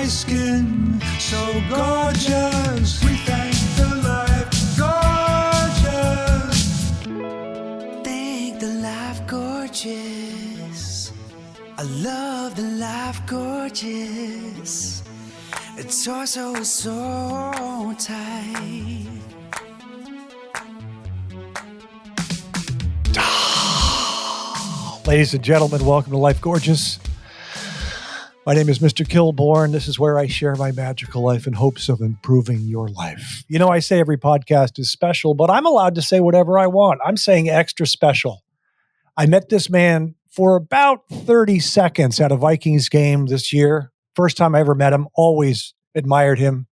skin, so gorgeous. We thank the life gorgeous. Thank the life gorgeous. I love the life gorgeous. Its torso is so tight. Ladies and gentlemen, welcome to Life Gorgeous. My name is Mr. Kilborn. This is where I share my magical life in hopes of improving your life. You know, I say every podcast is special, but I'm allowed to say whatever I want. I'm saying extra special. I met this man for about 30 seconds at a Vikings game this year. First time I ever met him, always admired him.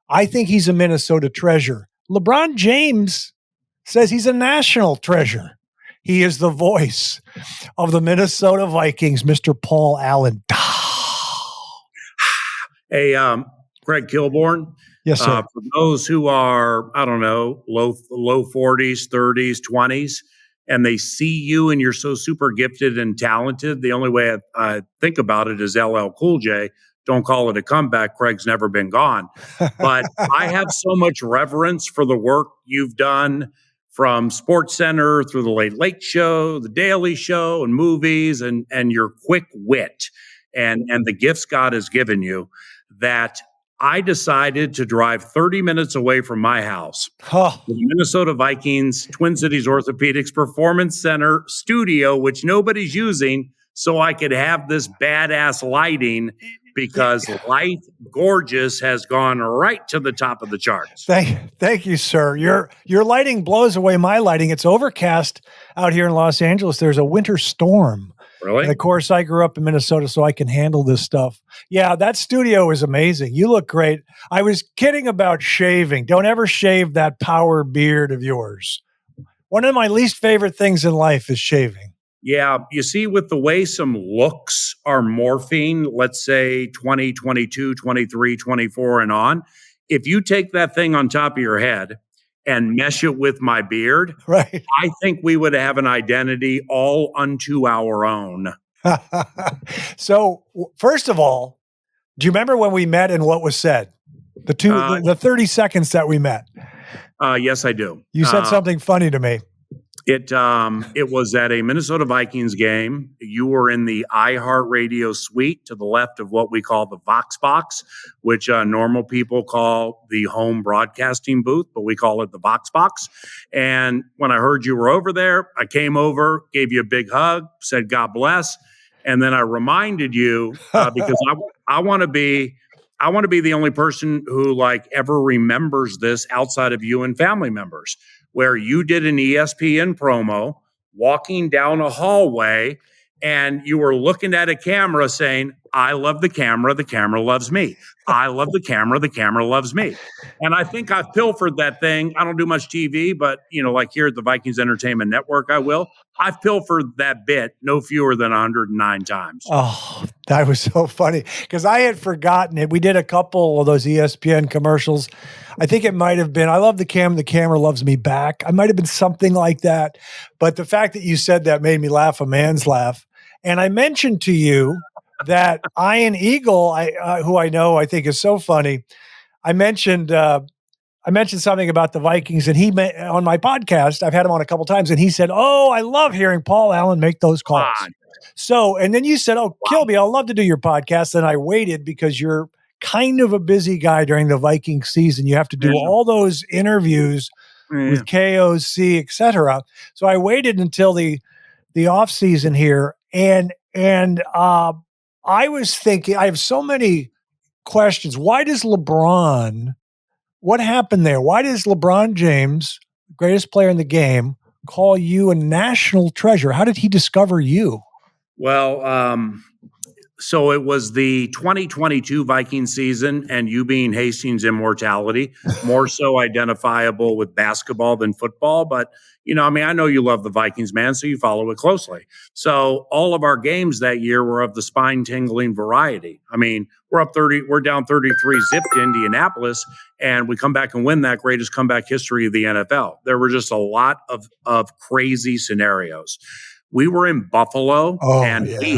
I think he's a Minnesota treasure. LeBron James says he's a national treasure. He is the voice of the Minnesota Vikings, Mr. Paul Allen. Hey, Greg Kilborn. Yes, sir. For those who are, I don't know, low 40s, 30s, 20s, and they see you and you're so super gifted and talented, the only way I think about it is LL Cool J. Don't call it a comeback. Craig's never been gone. But I have so much reverence for the work you've done from SportsCenter through the Late Late Show, the Daily Show, and movies, and your quick wit and the gifts God has given you, that I decided to drive 30 minutes away from my house, the Minnesota Vikings, Twin Cities Orthopedics Performance Center studio, which nobody's using, so I could have this badass lighting, because Life Gorgeous has gone right to the top of the charts. Thank you, sir. Your lighting blows away my lighting. It's overcast out here in Los Angeles. There's a winter storm. Really? And of course, I grew up in Minnesota, so I can handle this stuff. Yeah, that studio is amazing. You look great. I was kidding about shaving. Don't ever shave that power beard of yours. One of my least favorite things in life is shaving. Yeah, you see, with the way some looks are morphing, let's say 20, 22, 23, 24 and on, if you take that thing on top of your head and mesh it with my beard, right, I think we would have an identity all unto our own. So, first of all, do you remember when we met and what was said? The 30 seconds that we met. Yes, I do. You said something funny to me. It was at a Minnesota Vikings game. You were in the iHeartRadio suite to the left of what we call the Vox Box, which normal people call the home broadcasting booth, but we call it the Vox Box. And when I heard you were over there, I came over, gave you a big hug, said God bless, and then I reminded you because I want to be the only person who ever remembers this outside of you and family members, where you did an ESPN promo walking down a hallway and you were looking at a camera saying, I love the camera loves me. I love the camera loves me. And I think I've pilfered that thing. I don't do much TV, but here at the Vikings Entertainment Network, I will. I've pilfered that bit no fewer than 109 times. Oh, that was so funny because I had forgotten it. We did a couple of those ESPN commercials. I think it might have been, I love the camera loves me back. I might have been something like that. But the fact that you said that made me laugh a man's laugh. And I mentioned to you that Ian Eagle, who I know I think is so funny, I mentioned something about the Vikings, and he on my podcast, I've had him on a couple times, and he said, "Oh, I love hearing Paul Allen make those calls." So, and then you said, "Oh, Kilby, I'll love to do your podcast." And I waited because you're kind of a busy guy during the Viking season. You have to do all those interviews with KOC, etc. So I waited until the off season here, and I was thinking, I have so many questions. Why does LeBron? What happened there? Why does LeBron James, greatest player in the game, call you a national treasure? How did he discover you? Well, so it was the 2022 Viking season, and you being Hastings' immortality, more so identifiable with basketball than football. But, I know you love the Vikings, man, so you follow it closely. So all of our games that year were of the spine-tingling variety. We're down 33 zip to Indianapolis, and we come back and win that greatest comeback history of the NFL. There were just a lot of crazy scenarios. We were in Buffalo, we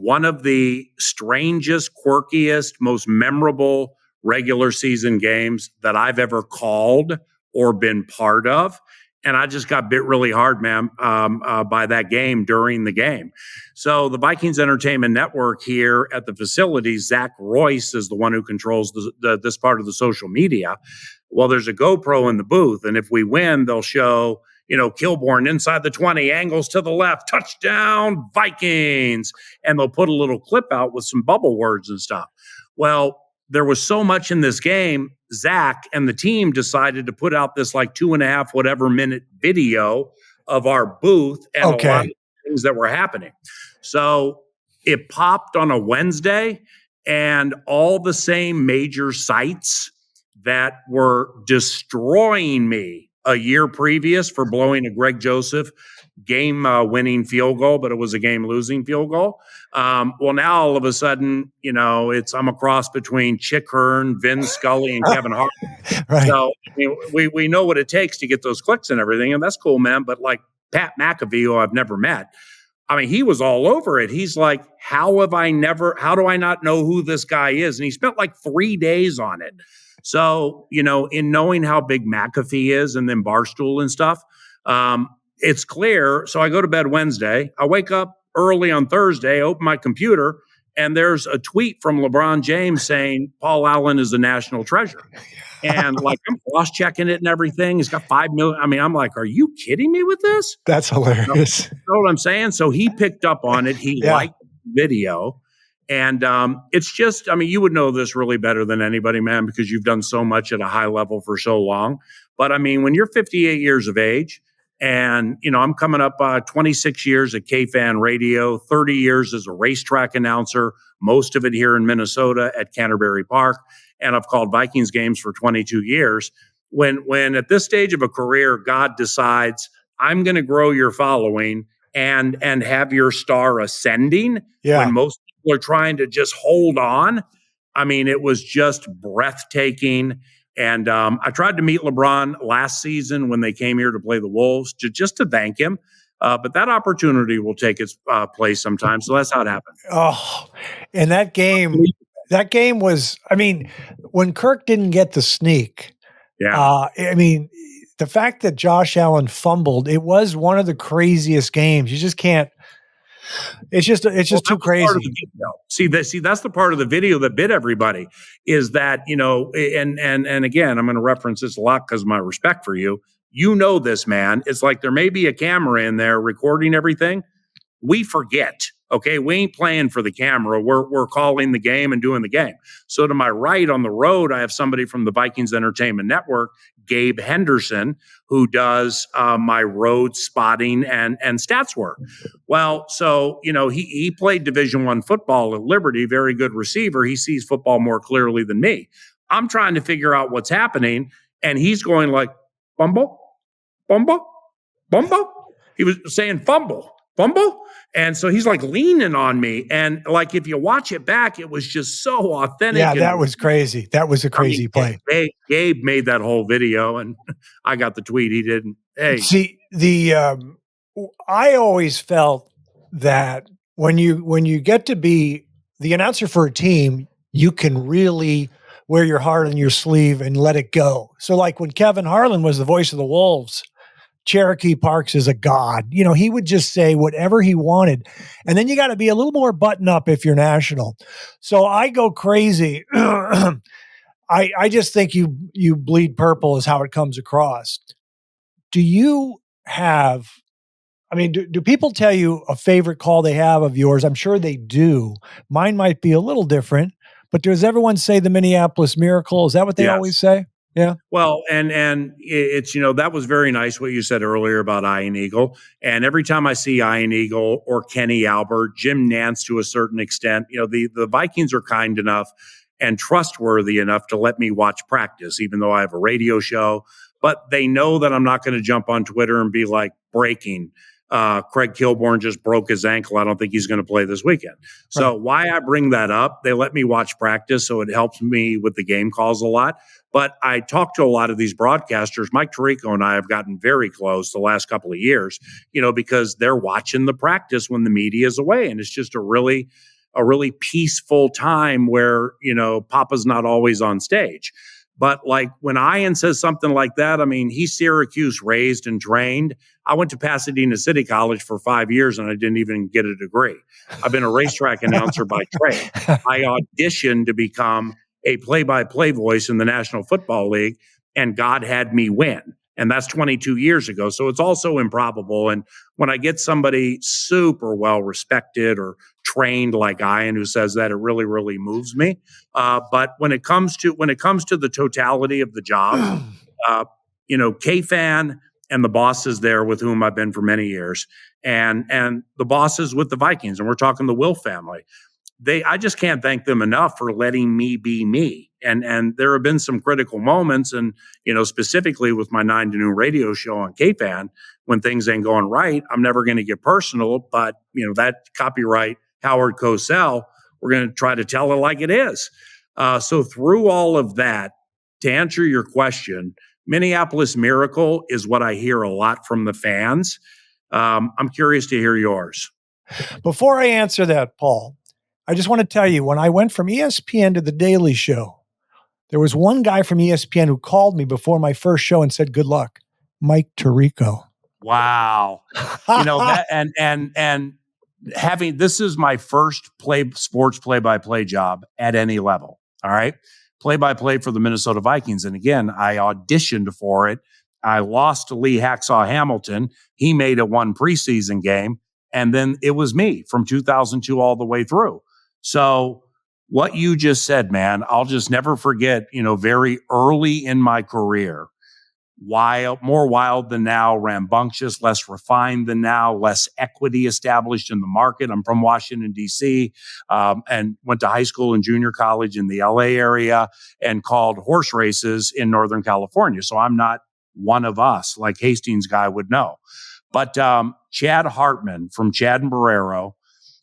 one of the strangest, quirkiest, most memorable regular season games that I've ever called or been part of. And I just got bit really hard, man, by that game during the game. So the Vikings Entertainment Network here at the facility, Zach Royce is the one who controls this part of the social media. Well, there's a GoPro in the booth, and if we win, they'll show, Kilborn inside the 20, angles to the left, touchdown, Vikings. And they'll put a little clip out with some bubble words and stuff. Well, there was so much in this game, Zach and the team decided to put out this like 2.5 whatever minute video of our booth and a lot of things that were happening. So it popped on a Wednesday, and all the same major sites that were destroying me a year previous for blowing a Greg Joseph game winning field goal, but it was a game losing field goal. Well, now all of a sudden, I'm a cross between Chick Hearn, Vin Scully, and Kevin Hart. Right. So we know what it takes to get those clicks and everything, and that's cool, man. But like Pat McAfee, who I've never met, he was all over it. He's like, how do I not know who this guy is? And he spent like 3 days on it. So, in knowing how big McAfee is and then Barstool and stuff, it's clear. So I go to bed Wednesday. I wake up early on Thursday, open my computer, and there's a tweet from LeBron James saying Paul Allen is a national treasure. And like, I'm cross-checking it and everything. He's got 5 million. I'm like, are you kidding me with this? That's hilarious. You know what I'm saying? So he picked up on it. He liked the video. And it's just, you would know this really better than anybody, man, because you've done so much at a high level for so long. But when you're 58 years of age, and, I'm coming up 26 years at K-Fan Radio, 30 years as a racetrack announcer, most of it here in Minnesota at Canterbury Park. And I've called Vikings games for 22 years. When at this stage of a career, God decides, I'm going to grow your following and have your star ascending, when most people are trying to just hold on. It was just breathtaking. And I tried to meet LeBron last season when they came here to play the Wolves, just to thank him. But that opportunity will take its place sometime. So that's how it happened. Oh, and that game was, when Kirk didn't get the sneak, the fact that Josh Allen fumbled, it was one of the craziest games. You just can't. It's just too crazy. See, that's the part of the video that bit everybody, is that, and again, I'm going to reference this a lot because of my respect for you. This, man. It's like there may be a camera in there recording everything. We forget. Okay, we ain't playing for the camera. We're calling the game and doing the game. So to my right on the road, I have somebody from the Vikings Entertainment Network, Gabe Henderson, who does my road spotting and stats work. Well, so he played Division I football at Liberty, very good receiver. He sees football more clearly than me. I'm trying to figure out what's happening, and he's going like, fumble, fumble, fumble. He was saying fumble. Fumble? And so he's like leaning on me. And like, if you watch it back, it was just so authentic. Yeah, that was crazy. That was a crazy play. Gabe made that whole video, and I got the tweet. He didn't. Hey, see, I always felt that when you get to be the announcer for a team, you can really wear your heart on your sleeve and let it go. So like when Kevin Harlan was the voice of the Wolves, Cherokee Parks is a god. He would just say whatever he wanted. And then you got to be a little more button up if you're national. So I go crazy. I just think you bleed purple is how it comes across. Do you have, do people tell you a favorite call they have of yours? I'm sure they do. Mine might be a little different, but does everyone say the Minneapolis Miracle? Is that what they always say? Yeah. Well, and it's, that was very nice what you said earlier about Ian Eagle. And every time I see Ian Eagle or Kenny Albert, Jim Nantz to a certain extent, the Vikings are kind enough and trustworthy enough to let me watch practice, even though I have a radio show. But they know that I'm not going to jump on Twitter and be like, breaking. Craig Kilborn just broke his ankle. I don't think he's going to play this weekend. So why I bring that up, they let me watch practice, so it helps me with the game calls a lot. But I talked to a lot of these broadcasters. Mike Tirico and I have gotten very close the last couple of years, because they're watching the practice when the media is away. And it's just a really peaceful time where, Papa's not always on stage. But like when Ian says something like that, I mean, he's Syracuse raised and trained. I went to Pasadena City College for 5 years and I didn't even get a degree. I've been a racetrack announcer by trade. I auditioned to become a play-by-play voice in the National Football League, and God had me win. And that's 22 years ago. So it's also improbable. And when I get somebody super well respected or trained like Ian who says that, it really, really moves me. But when it comes to the totality of the job, K-Fan and the bosses there with whom I've been for many years, and the bosses with the Vikings, and we're talking the Wilf family. I just can't thank them enough for letting me be me. And there have been some critical moments, and specifically with my 9 to noon radio show on K-Fan, when things ain't going right, I'm never going to get personal. But that copyright Howard Cosell, we're going to try to tell it like it is. So through all of that, to answer your question, Minneapolis Miracle is what I hear a lot from the fans. I'm curious to hear yours. Before I answer that, Paul, I just want to tell you, when I went from ESPN to The Daily Show, there was one guy from ESPN who called me before my first show and said, "Good luck, Mike Tirico." Wow. That, and having, this is my first sports play-by-play job at any level. All right. Play-by-play for the Minnesota Vikings. And again, I auditioned for it. I lost to Lee Hacksaw Hamilton. He made it one preseason game. And then it was me from 2002 all the way through. So what you just said, man, I'll just never forget, very early in my career, more wild than now, rambunctious, less refined than now, less equity established in the market. I'm from Washington, D.C., and went to high school and junior college in the L.A. area and called horse races in Northern California. So I'm not one of us like Hastings guy would know. But Chad Hartman from Chad and Barrero,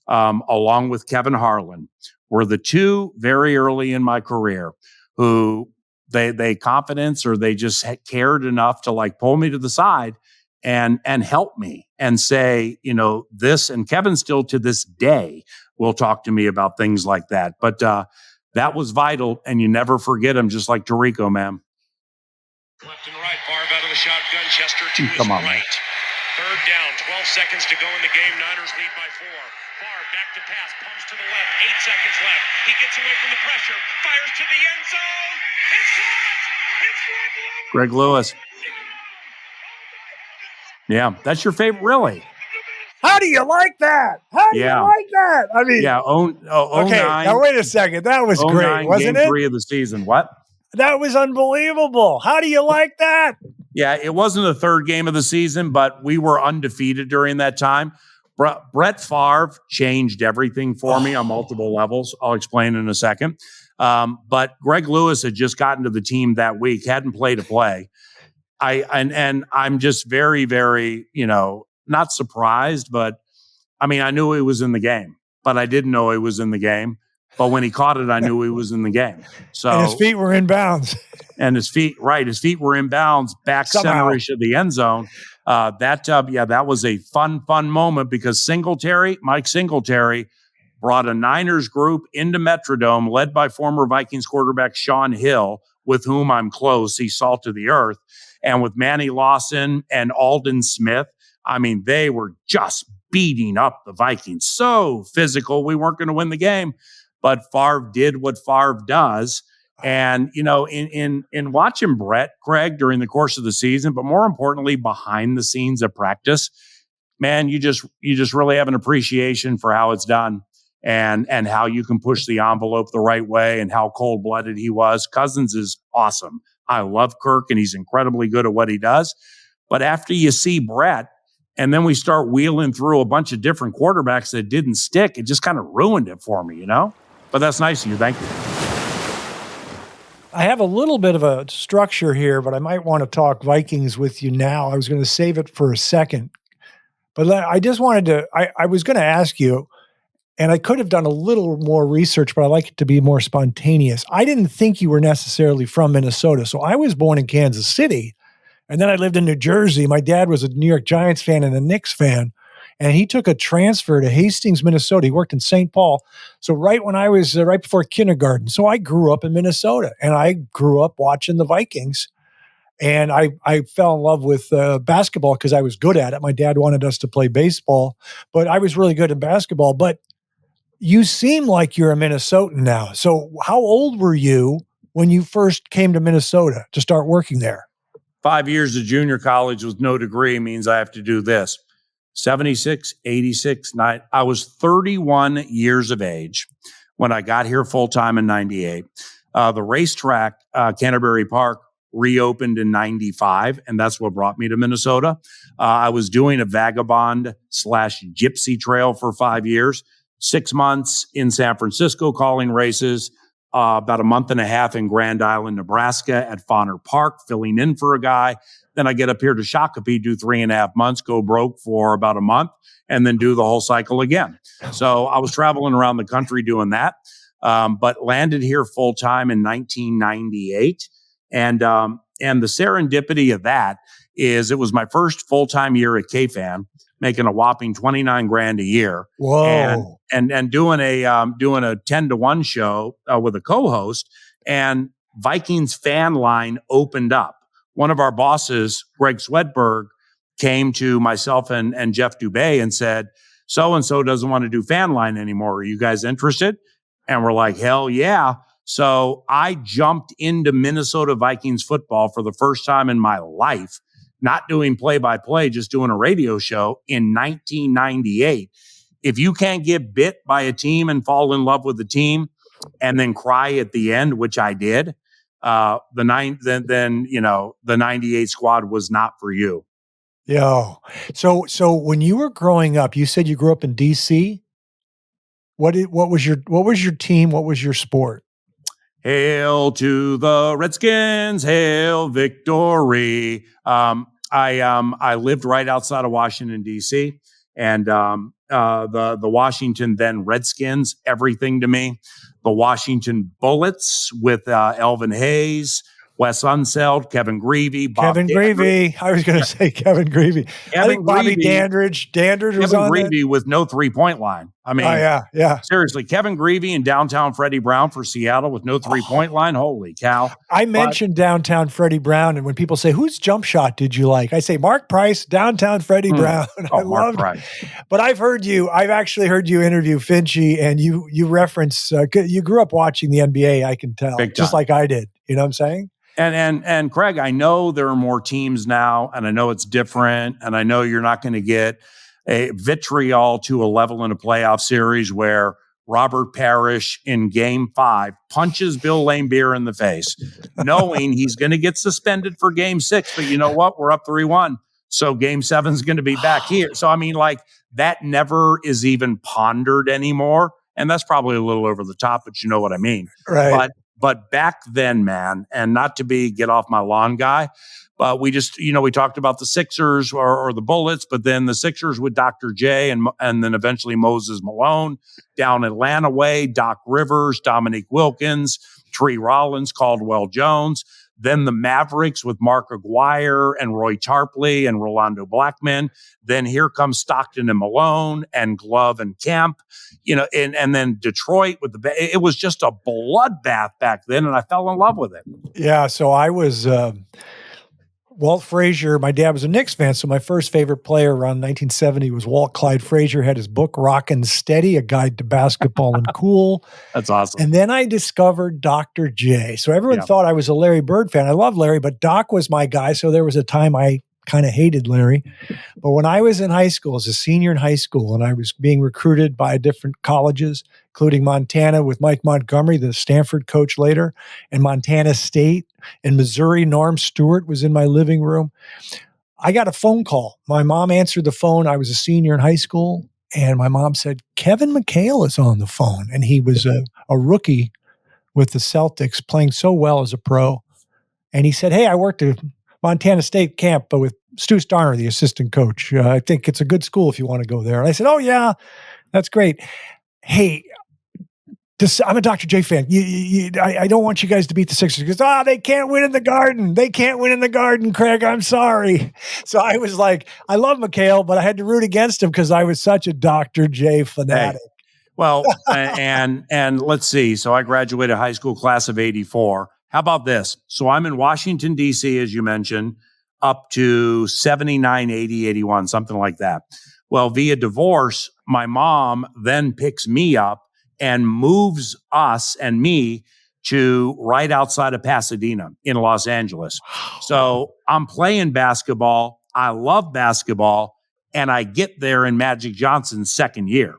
along with Kevin Harlan, were the two very early in my career who they confidence, or they just cared enough to like pull me to the side and help me and say, this. And Kevin still to this day will talk to me about things like that. But that was vital, and you never forget him, just like Tirico, man. Left and right, Favre out of the shotgun. Chester to his Come on, right. man. Third down, 12 seconds to go in the game. Niners lead by 4. Favre back to pass, pumps to the left. 8 seconds left. He gets away from the pressure, fires to the end zone. It's caught! It's Greg Lewis. Yeah, that's your favorite, really. How do you like that? How do you like that? I mean, yeah. Okay, now wait a second. That was great, wasn't game it? 3 of the season. What? That was unbelievable. How do you like that? Yeah, it wasn't the third game of the season, but we were undefeated during that time. Brett Favre changed everything for me on multiple levels. I'll explain in a second. But Greg Lewis had just gotten to the team that week, hadn't played a play. And I'm just very, very, not surprised, but I mean, I knew he was in the game, but I didn't know he was in the game. But when he caught it, I knew he was in the game. So and his feet were in bounds. And his feet were in bounds, back center-ish of the end zone. That was a fun moment because Mike Singletary, brought a Niners group into Metrodome led by former Vikings quarterback Sean Hill, with whom I'm close. He's salt of the earth. And with Manny Lawson and Alden Smith, I mean, they were just beating up the Vikings. So physical, we weren't going to win the game. But Favre did what Favre does. And, in watching Brett, Craig, during the course of the season, but more importantly, behind the scenes of practice, man, you just really have an appreciation for how it's done and how you can push the envelope the right way and how cold-blooded he was. Cousins is awesome. I love Kirk, and he's incredibly good at what he does. But after you see Brett, and then we start wheeling through a bunch of different quarterbacks that didn't stick, it just kind of ruined it for me, But that's nice of you. Thank you. I have a little bit of a structure here, but I might want to talk Vikings with you now. I was going to save it for a second. But I just wanted to, I was going to ask you, and I could have done a little more research, but I like it to be more spontaneous. I didn't think you were necessarily from Minnesota. So I was born in Kansas City, and then I lived in New Jersey. My dad was a New York Giants fan and a Knicks fan, and he took a transfer to Hastings, Minnesota. He worked in St. Paul. So right when I was right before kindergarten. So I grew up in Minnesota, and I grew up watching the Vikings. And I fell in love with basketball because I was good at it. My dad wanted us to play baseball, but I was really good at basketball. But you seem like you're a Minnesotan now. So how old were you when you first came to Minnesota to start working there? 5 years of junior college with no degree means I have to do this. 76, 86, 9. I was 31 years of age when I got here full-time in 98. The racetrack, Canterbury Park, reopened in 95, and that's what brought me to Minnesota. I was doing a vagabond/gypsy trail for 5 years, 6 months in San Francisco calling races, about a month and a half in Grand Island, Nebraska at Fauner Park, filling in for a guy. Then I get up here to Shakopee, do 3.5 months, go broke for about a month, and then do the whole cycle again. So I was traveling around the country doing that, but landed here full-time in 1998. And the serendipity of that is it was my first full-time year at KFAN, making a whopping 29 grand a year. Whoa. And doing a 10-to-1 show with a co-host, and Vikings fan line opened up. One of our bosses, Greg Swedberg, came to myself and Jeff Dubé and said, so-and-so doesn't want to do fan line anymore. Are you guys interested? And we're like, hell yeah. So I jumped into Minnesota Vikings football for the first time in my life, not doing play-by-play, just doing a radio show in 1998. If you can't get bit by a team and fall in love with the team and then cry at the end, which I did, the 98 squad was not for you. Yo. So when you were growing up, you said you grew up in DC. What was your team? What was your sport? Hail to the Redskins! Hail victory! I lived right outside of Washington D.C. and the Washington then Redskins, everything to me. The Washington Bullets with Elvin Hayes, Wes Unseld, Kevin Greavy, I was going to say Kevin Greavy. I think Bobby Dandridge. Dandridge was on Kevin Greavy with no 3-point line. I mean, yeah. Seriously, Kevin Greavy and downtown Freddie Brown for Seattle with no 3-point line. Holy cow! I mentioned downtown Freddie Brown, and when people say, "Whose jump shot did you like?" I say Mark Price, downtown Freddie Brown. I loved it. But I've actually heard you interview Finchy, and you reference you grew up watching the NBA. I can tell, just like I did. You know what I'm saying? And Craig, I know there are more teams now, and I know it's different, and I know you're not going to get a vitriol to a level in a playoff series where Robert Parrish in Game 5 punches Bill Laimbeer in the face, knowing he's going to get suspended for Game 6. But you know what? We're up 3-1. So Game 7 is going to be back here. So, I mean, like, that never is even pondered anymore. And that's probably a little over the top, but you know what I mean. Right. But back then, man, and not to be get off my lawn guy, but we just, we talked about the Sixers or the Bullets, but then the Sixers with Dr. J and then eventually Moses Malone, down Atlanta way, Doc Rivers, Dominique Wilkins, Tree Rollins, Caldwell Jones. Then the Mavericks with Mark Aguirre and Roy Tarpley and Rolando Blackman. Then here comes Stockton and Malone and Glove and Kemp, and then Detroit with it was just a bloodbath back then, and I fell in love with it. Yeah, so I was Walt Frazier. My dad was a Knicks fan, so my first favorite player around 1970 was Walt Clyde Frazier. Had his book Rockin' Steady, A Guide to Basketball and Cool. That's awesome. And then I discovered Dr. J. So everyone thought I was a Larry Bird fan. I love Larry, but Doc was my guy. So there was a time I kind of hated Larry. But when I was in high school, as a senior in high school, and I was being recruited by different colleges, including Montana with Mike Montgomery, the Stanford coach later, and Montana State, and Missouri, Norm Stewart was in my living room. I got a phone call. My mom answered the phone. I was a senior in high school, and my mom said, Kevin McHale is on the phone. And he was a rookie with the Celtics, playing so well as a pro. And he said, hey, I worked at Montana State camp with Stu Starner, the assistant coach. I think it's a good school if you want to go there. And I said, oh, yeah, that's great. hey, I'm a Dr. J fan. I don't want you guys to beat the Sixers because they can't win in the Garden. They can't win in the Garden, Craig. I'm sorry. So I was like, I love McHale, but I had to root against him because I was such a Dr. J fanatic. Hey, well, and let's see. So I graduated high school class of '84. How about this? So I'm in Washington, D.C., as you mentioned, up to 79, 80, 81, something like that. Well, via divorce, my mom then picks me up and moves us and me to right outside of Pasadena in Los Angeles. So I'm playing basketball. I love basketball. And I get there in Magic Johnson's second year.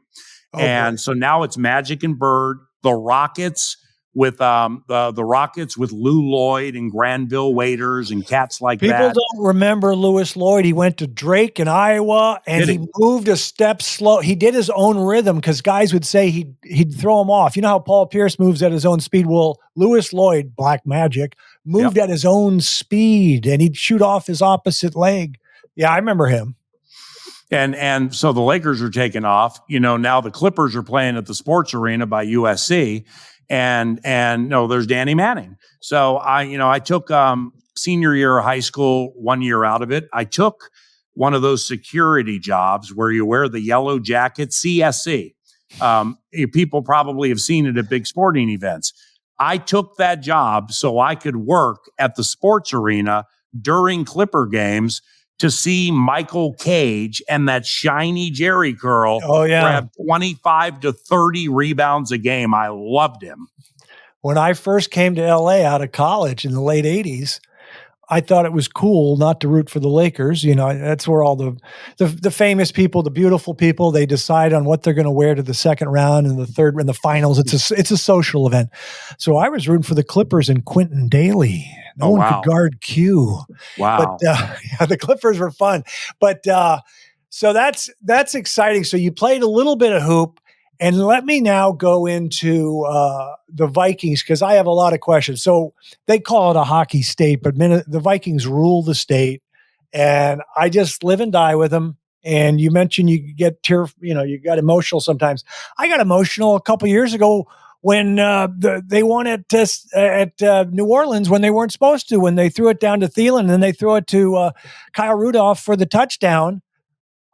So now it's Magic and Bird, the Rockets with the Rockets with Lou Lloyd and Granville Waiters and cats like that. People don't remember Louis Lloyd. He went to Drake in Iowa, and he moved a step slow. He did his own rhythm because guys would say he'd throw him off. You know how Paul Pierce moves at his own speed? Well, Louis Lloyd, Black Magic, moved at his own speed, and he'd shoot off his opposite leg. Yeah, I remember him. And so the Lakers are taking off. Now the Clippers are playing at the Sports Arena by USC. And no, there's Danny Manning. So I took senior year of high school, 1 year out of it. I took one of those security jobs where you wear the yellow jacket, CSC. People probably have seen it at big sporting events. I took that job so I could work at the Sports Arena during Clipper games to see Michael Cage and that shiny Jerry curl grab 25 to 30 rebounds a game. I loved him. When I first came to LA out of college in the late 80s, I thought it was cool not to root for the Lakers. That's where all the famous people, the beautiful people, they decide on what they're going to wear to the second round and the third and the finals. It's a social event. So I was rooting for the Clippers and Quentin Daly. No one could guard Q. Wow. But the Clippers were fun. But so that's exciting. So you played a little bit of hoop. And let me now go into the Vikings because I have a lot of questions. So they call it a hockey state, but the Vikings rule the state, and I just live and die with them. And you mentioned you get you got emotional sometimes. I got emotional a couple years ago when they won at New Orleans when they weren't supposed to, when they threw it down to Thielen and then they threw it to Kyle Rudolph for the touchdown.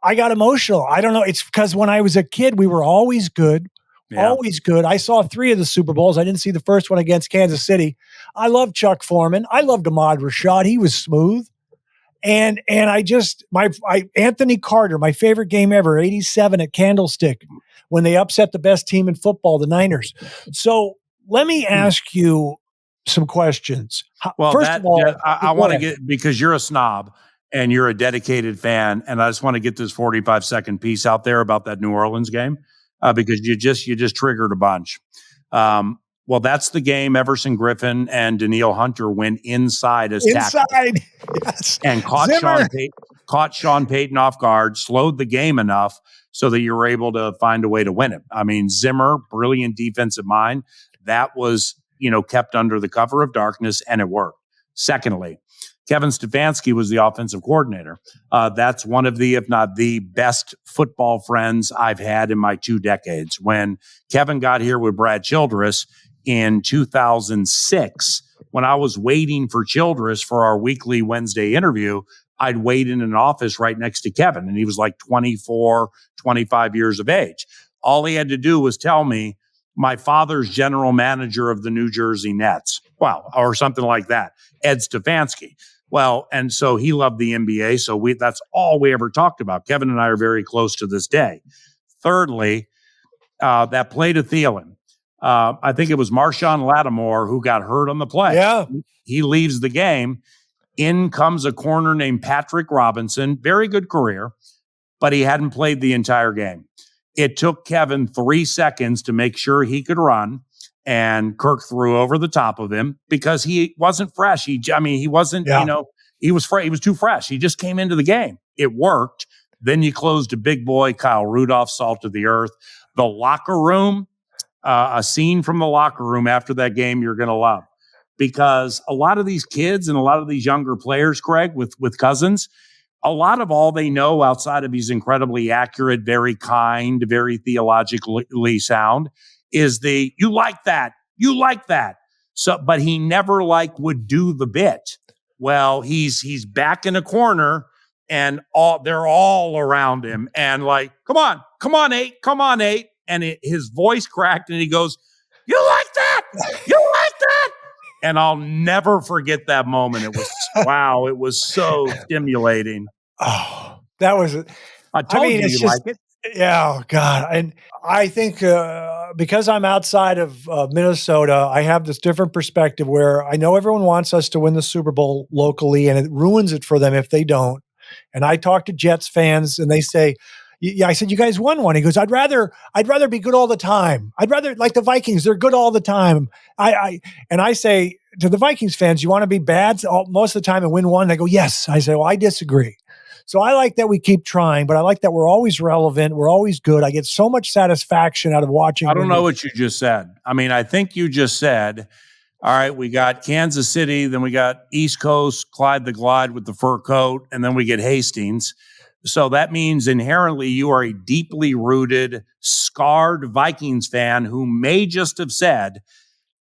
I got emotional. I don't know. It's because when I was a kid, we were always good, always good. I saw 3 of the Super Bowls. I didn't see the first one against Kansas City. I loved Chuck Foreman. I loved Ahmad Rashad. He was smooth. And Anthony Carter, my favorite game ever, 87 at Candlestick, when they upset the best team in football, the Niners. So let me ask you some questions. Well, first of all, I want to get, because you're a snob and you're a dedicated fan, and I just want to get this 45-second piece out there about that New Orleans game because you just triggered a bunch. Well, that's the game Everson Griffin and Danielle Hunter went inside as tackles. Yes. And caught Sean Payton off guard, slowed the game enough so that you were able to find a way to win it. I mean, Zimmer, brilliant defensive mind. That was, kept under the cover of darkness, and it worked. Secondly, Kevin Stefanski was the offensive coordinator. That's one of the, if not the best football friends I've had in my 2 decades. When Kevin got here with Brad Childress in 2006, when I was waiting for Childress for our weekly Wednesday interview, I'd wait in an office right next to Kevin, and he was like 24, 25 years of age. All he had to do was tell me, my father's general manager of the New Jersey Nets. Well, or something like that. Ed Stefanski. Well, and so he loved the NBA. So that's all we ever talked about. Kevin and I are very close to this day. Thirdly, that play to Thielen. I think it was Marshawn Lattimore who got hurt on the play. Yeah. He leaves the game. In comes a corner named Patrick Robinson. Very good career, but he hadn't played the entire game. It took Kevin 3 seconds to make sure he could run, and Kirk threw over the top of him because he wasn't fresh. He wasn't, he was too fresh. He just came into the game. It worked. Then you closed a big boy, Kyle Rudolph, salt to the earth. The locker room, a scene from the locker room after that game you're going to love, because a lot of these kids and a lot of these younger players, Craig, with Cousins, a lot of all they know outside of he's incredibly accurate, very kind, very theologically sound is you like that. You like that. So, but he never would do the bit. Well, he's back in a corner and they're all around him and come on, 8, come on, 8. And his voice cracked and he goes, you like that? You like that? And I'll never forget that moment. It was, wow, it was so stimulating. Oh, that was it. I told you it's like it. Yeah, oh God. And I think because I'm outside of Minnesota, I have this different perspective where I know everyone wants us to win the Super Bowl locally, and it ruins it for them if they don't. And I talk to Jets fans, and they say, "Yeah." I said, "You guys won one." He goes, "I'd rather be good all the time. I'd rather like the Vikings; they're good all the time." And I say to the Vikings fans, "You want to be bad most of the time and win one?" They go, "Yes." I say, "Well, I disagree." So I like that we keep trying, but I like that we're always relevant. We're always good. I get so much satisfaction out of watching. I don't know what you just said. I mean, I think you just said, all right, we got Kansas City, then we got East Coast, Clyde the Glide with the fur coat, and then we get Hastings. So that means inherently you are a deeply rooted, scarred Vikings fan who may just have said,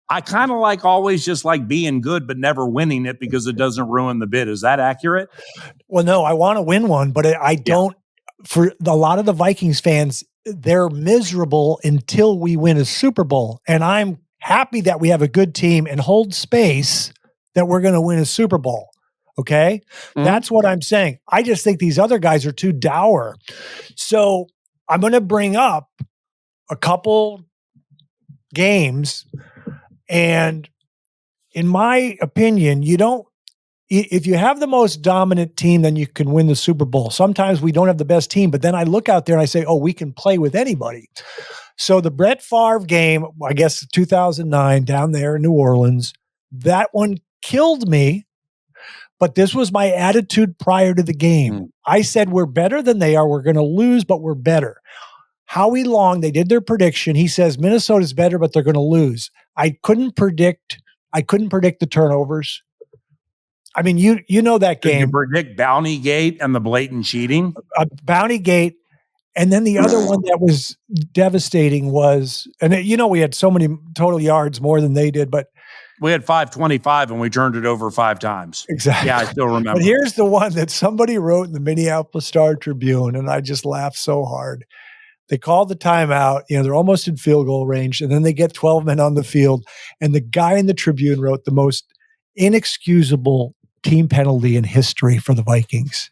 I kind of always just like being good, but never winning it because it doesn't ruin the bid. Is that accurate? Well, no, I want to win one, but I don't. For a lot of the Vikings fans, they're miserable until we win a Super Bowl. And I'm happy that we have a good team and hold space that we're going to win a Super Bowl. Okay? Mm-hmm. That's what I'm saying. I just think these other guys are too dour. So I'm going to bring up a couple games. And in my opinion, if you have the most dominant team, then you can win the Super Bowl. Sometimes we don't have the best team, but then I look out there and I say, oh, we can play with anybody. So the Brett Favre game, I guess 2009 down there in New Orleans, that one killed me, but this was my attitude prior to the game. I said, we're better than they are. We're going to lose, but we're better. Howie Long, they did their prediction. He says Minnesota's better, but they're going to lose. I couldn't predict the turnovers. I mean, you know that game. Did you predict Bounty Gate and the blatant cheating? Bounty Gate. And then the other one that was devastating was, and we had so many total yards more than they did, but we had 525 and we turned it over 5 times. Exactly. Yeah, I still remember. But here's the one that somebody wrote in the Minneapolis Star-Tribune, and I just laughed so hard. They called the timeout. They're almost in field goal range, and then they get 12 men on the field. And the guy in the Tribune wrote the most inexcusable team penalty in history for the Vikings.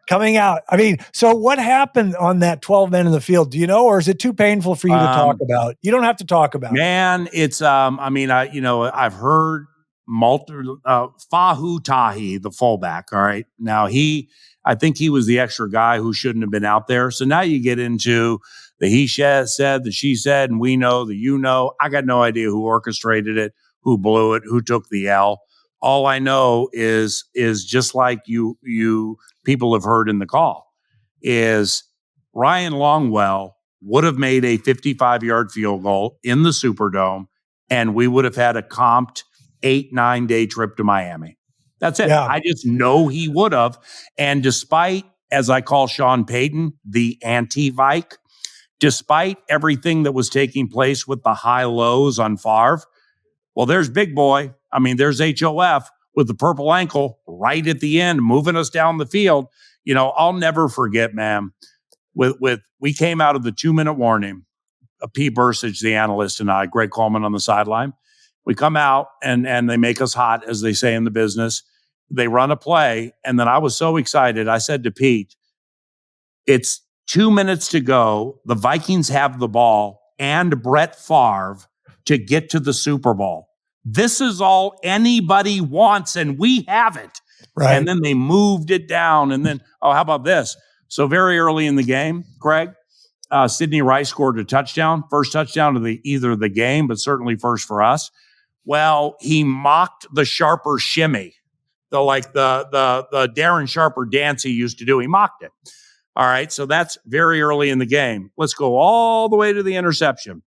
Coming out. I mean, so what happened on that 12 men in the field? Do you know, or is it too painful for you to talk about? You don't have to talk about it. Man, it's, I've heard Fahu Tahi, the fullback. All right. Now I think he was the extra guy who shouldn't have been out there. So now you get into the he said, the she said, and we know, the you know. I got no idea who orchestrated it, who blew it, who took the L. All I know is just like you people have heard in the call, is Ryan Longwell would have made a 55-yard field goal in the Superdome, and we would have had a comped 8-9 day trip to Miami. That's it. Yeah. I just know he would have. And despite, as I call Sean Payton, the anti-Vike, despite everything that was taking place with the high lows on Favre, well, there's Big Boy. I mean, there's HOF with the purple ankle right at the end, moving us down the field. I'll never forget, man, we came out of the 2-minute warning, P. Bursage, the analyst, and I, Greg Coleman on the sideline. We come out and they make us hot, as they say in the business. They run a play. And then I was so excited. I said to Pete, it's 2 minutes to go. The Vikings have the ball and Brett Favre to get to the Super Bowl. This is all anybody wants, and we have it. Right. And then they moved it down. And then, how about this? So very early in the game, Craig, Sidney Rice scored a touchdown, first touchdown of either the game, but certainly first for us. Well, he mocked the Sharper shimmy, the Darren Sharper dance he used to do. He mocked it. All right, so that's very early in the game. Let's go all the way to the interception.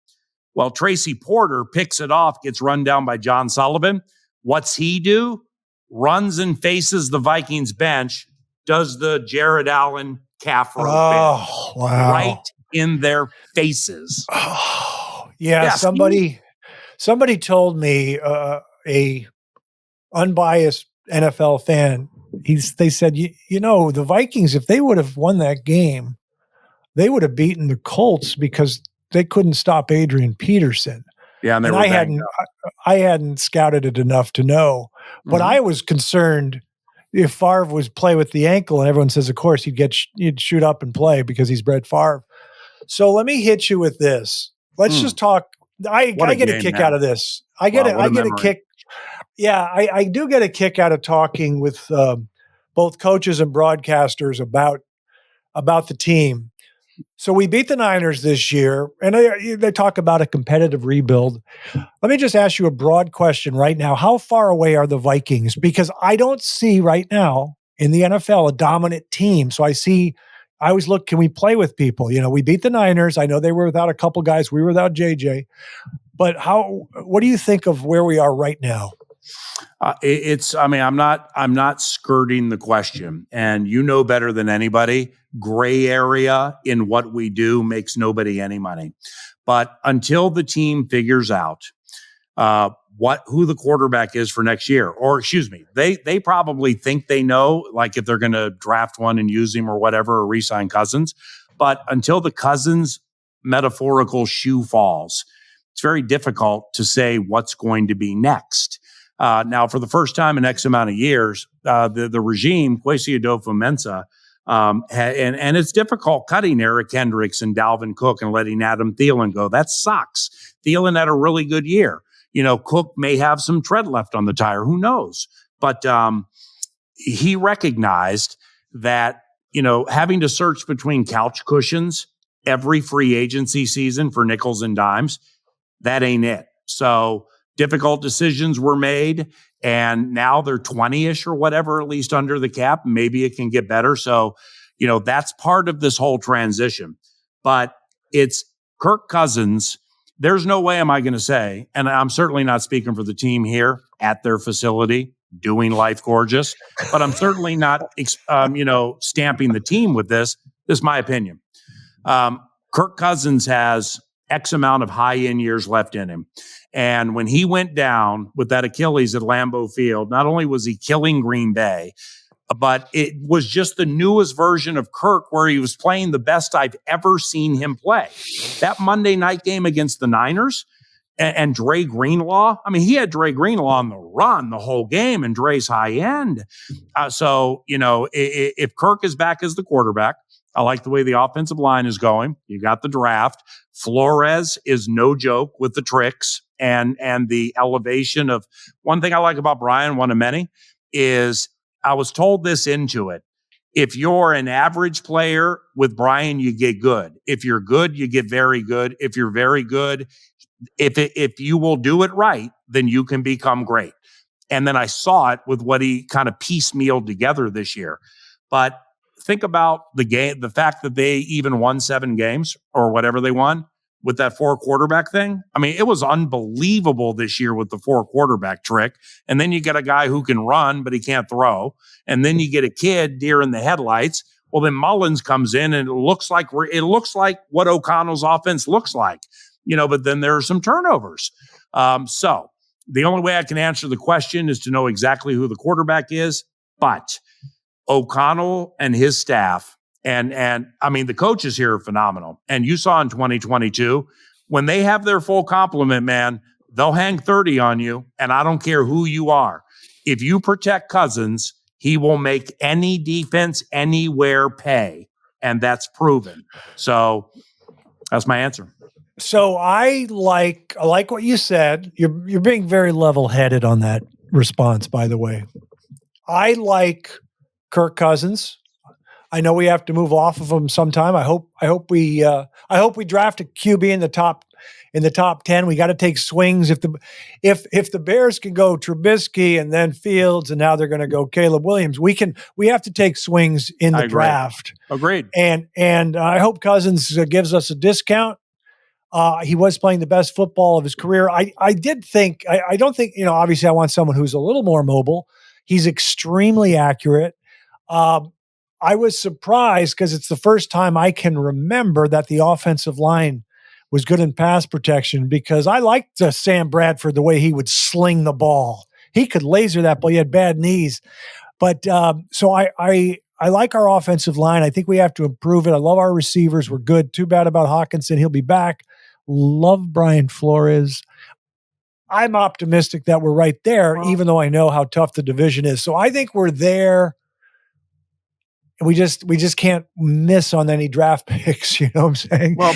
Well, Tracy Porter picks it off, gets run down by John Sullivan. What's he do? Runs and faces the Vikings bench, does the Jared Allen calf rope Oh, wow. right in their faces. Oh, yeah. Yeah, Somebody told me, a unbiased NFL fan, they said, you know, the Vikings, if they would have won that game, they would have beaten the Colts because they couldn't stop Adrian Peterson. Yeah, and they And were I banged hadn't scouted it enough to know, but Mhm. I was concerned if Favre was play with the ankle, and everyone says, of course, he'd shoot up and play because he's Brett Favre. So let me hit you with this. Let's just talk. I get a game, kick man. out of this. I get Wow, what a a memory. kick. Yeah, I do get a kick out of talking with both coaches and broadcasters about the team. So we beat the Niners this year, and they talk about a competitive rebuild. Let me just ask you a broad question right now. How far away are the Vikings? Because I don't see right now in the NFL a dominant team. So I always look, can we play with people? You know, we beat the Niners. I know they were without a couple guys. We were without JJ. But what do you think of where we are right now? I'm not skirting the question, and you know better than anybody, gray area in what we do makes nobody any money. But until the team figures out who the quarterback is for next year, or excuse me, they probably think they know, like if they're going to draft one and use him or whatever, or re-sign Cousins. But until the Cousins metaphorical shoe falls, it's very difficult to say what's going to be next. Now, for the first time in X amount of years, the regime, Kwesi Adofo-Mensah, and it's difficult cutting Eric Kendricks and Dalvin Cook and letting Adam Thielen go. That sucks. Thielen had a really good year. You know, Cook may have some tread left on the tire. Who knows? But he recognized that, you know, having to search between couch cushions every free agency season for nickels and dimes, that ain't it. So difficult decisions were made, and now they're 20-ish or whatever, at least under the cap. Maybe it can get better. So, you know, that's part of this whole transition. But it's Kirk Cousins. There's no way am I going to say, and I'm certainly not speaking for the team here at their facility doing Life Gorgeous, but I'm certainly not, stamping the team with this. This is my opinion. Kirk Cousins has X amount of high-end years left in him. And when he went down with that Achilles at Lambeau Field, not only was he killing Green Bay, but it was just the newest version of Kirk where he was playing the best I've ever seen him play. That Monday night game against the Niners and Dre Greenlaw, I mean, he had Dre Greenlaw on the run the whole game, and Dre's high end. So, you know, if Kirk is back as the quarterback, I like the way the offensive line is going. You got the draft. Flores is no joke with the tricks and the elevation of one thing I like about Brian, one of many, is I was told this into it. If you're an average player with Brian, you get good. If you're good, you get very good. If you're very good, if you will do it right, then you can become great. And then I saw it with what he kind of piecemealed together this year. But think about the game, the fact that they even won 7 games or whatever they won with that 4 quarterback thing. I mean, it was unbelievable this year with the 4 quarterback trick. And then you get a guy who can run, but he can't throw. And then you get a kid deer in the headlights. Well, then Mullins comes in and it looks like what O'Connell's offense looks like, you know, but then there are some turnovers. So the only way I can answer the question is to know exactly who the quarterback is. But O'Connell and his staff, and I mean, the coaches here are phenomenal. And you saw in 2022, when they have their full complement, man, they'll hang 30 on you, and I don't care who you are. If you protect Cousins, he will make any defense anywhere pay, and that's proven. So that's my answer. So I like what you said. You're being very level-headed on that response, by the way. I like Kirk Cousins. I know we have to move off of him sometime. I hope we draft a QB in the top 10. We got to take swings. If the Bears can go Trubisky and then Fields, and now they're going to go Caleb Williams, we have to take swings in the draft. Agreed. And I hope Cousins gives us a discount. He was playing the best football of his career. I don't think, obviously I want someone who's a little more mobile. He's extremely accurate. I was surprised because it's the first time I can remember that the offensive line was good in pass protection, because I liked Sam Bradford, the way he would sling the ball. He could laser that ball. He had bad knees. But so I like our offensive line. I think we have to improve it. I love our receivers. We're good. Too bad about Hawkinson. He'll be back. Love Brian Flores. I'm optimistic that we're right there, even though I know how tough the division is. So I think we're there. We just can't miss on any draft picks. You know what I'm saying? Well,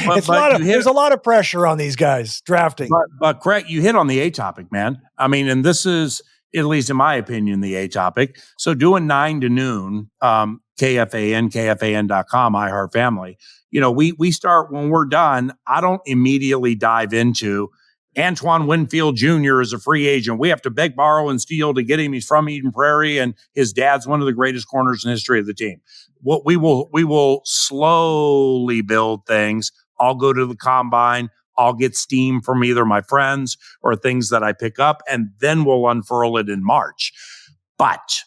there's a lot of pressure on these guys drafting. But Craig, you hit on the A topic, man. I mean, and this is, at least in my opinion, the A topic. So doing 9 to noon, KFAN.com, iHeart Family. We start when we're done. I don't immediately dive into Antoine Winfield Jr. is a free agent. We have to beg, borrow, and steal to get him. He's from Eden Prairie, and his dad's one of the greatest corners in the history of the team. What we will slowly build things. I'll go to the combine. I'll get steam from either my friends or things that I pick up, and then we'll unfurl it in March. But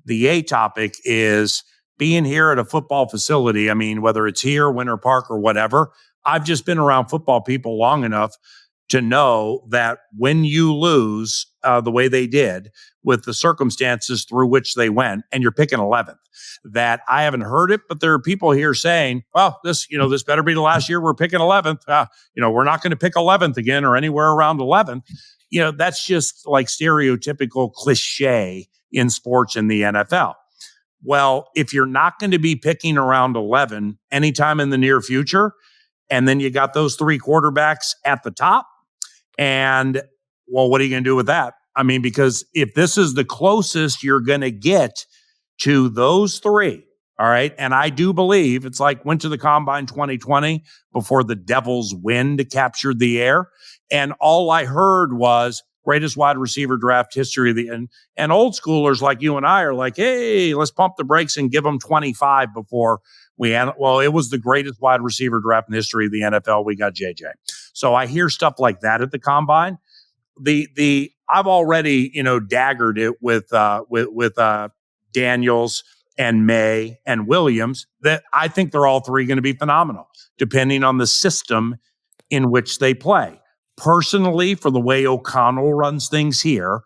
the A topic is being here at a football facility. I mean, whether it's here, Winter Park, or whatever, I've just been around football people long enough to know that when you lose the way they did with the circumstances through which they went, and you're picking 11th, that I haven't heard it, but there are people here saying, well, this better be the last year we're picking 11th. We're not going to pick 11th again or anywhere around 11th. That's just like stereotypical cliche in sports in the NFL. Well, if you're not going to be picking around 11 anytime in the near future, and then you got those 3 quarterbacks at the top, and, well, what are you going to do with that? I mean, because if this is the closest you're going to get to those 3, all right, and I do believe it's like went to the Combine 2020 before the Devils' wind captured the air, and all I heard was greatest wide receiver draft history of the and old schoolers like you and I are like, hey, let's pump the brakes and give them 25 before it was the greatest wide receiver draft in history of the NFL. We got JJ. So I hear stuff like that at the combine. I've already, daggered it with Daniels and May and Williams, that I think they're all 3 going to be phenomenal, depending on the system in which they play. Personally, for the way O'Connell runs things here,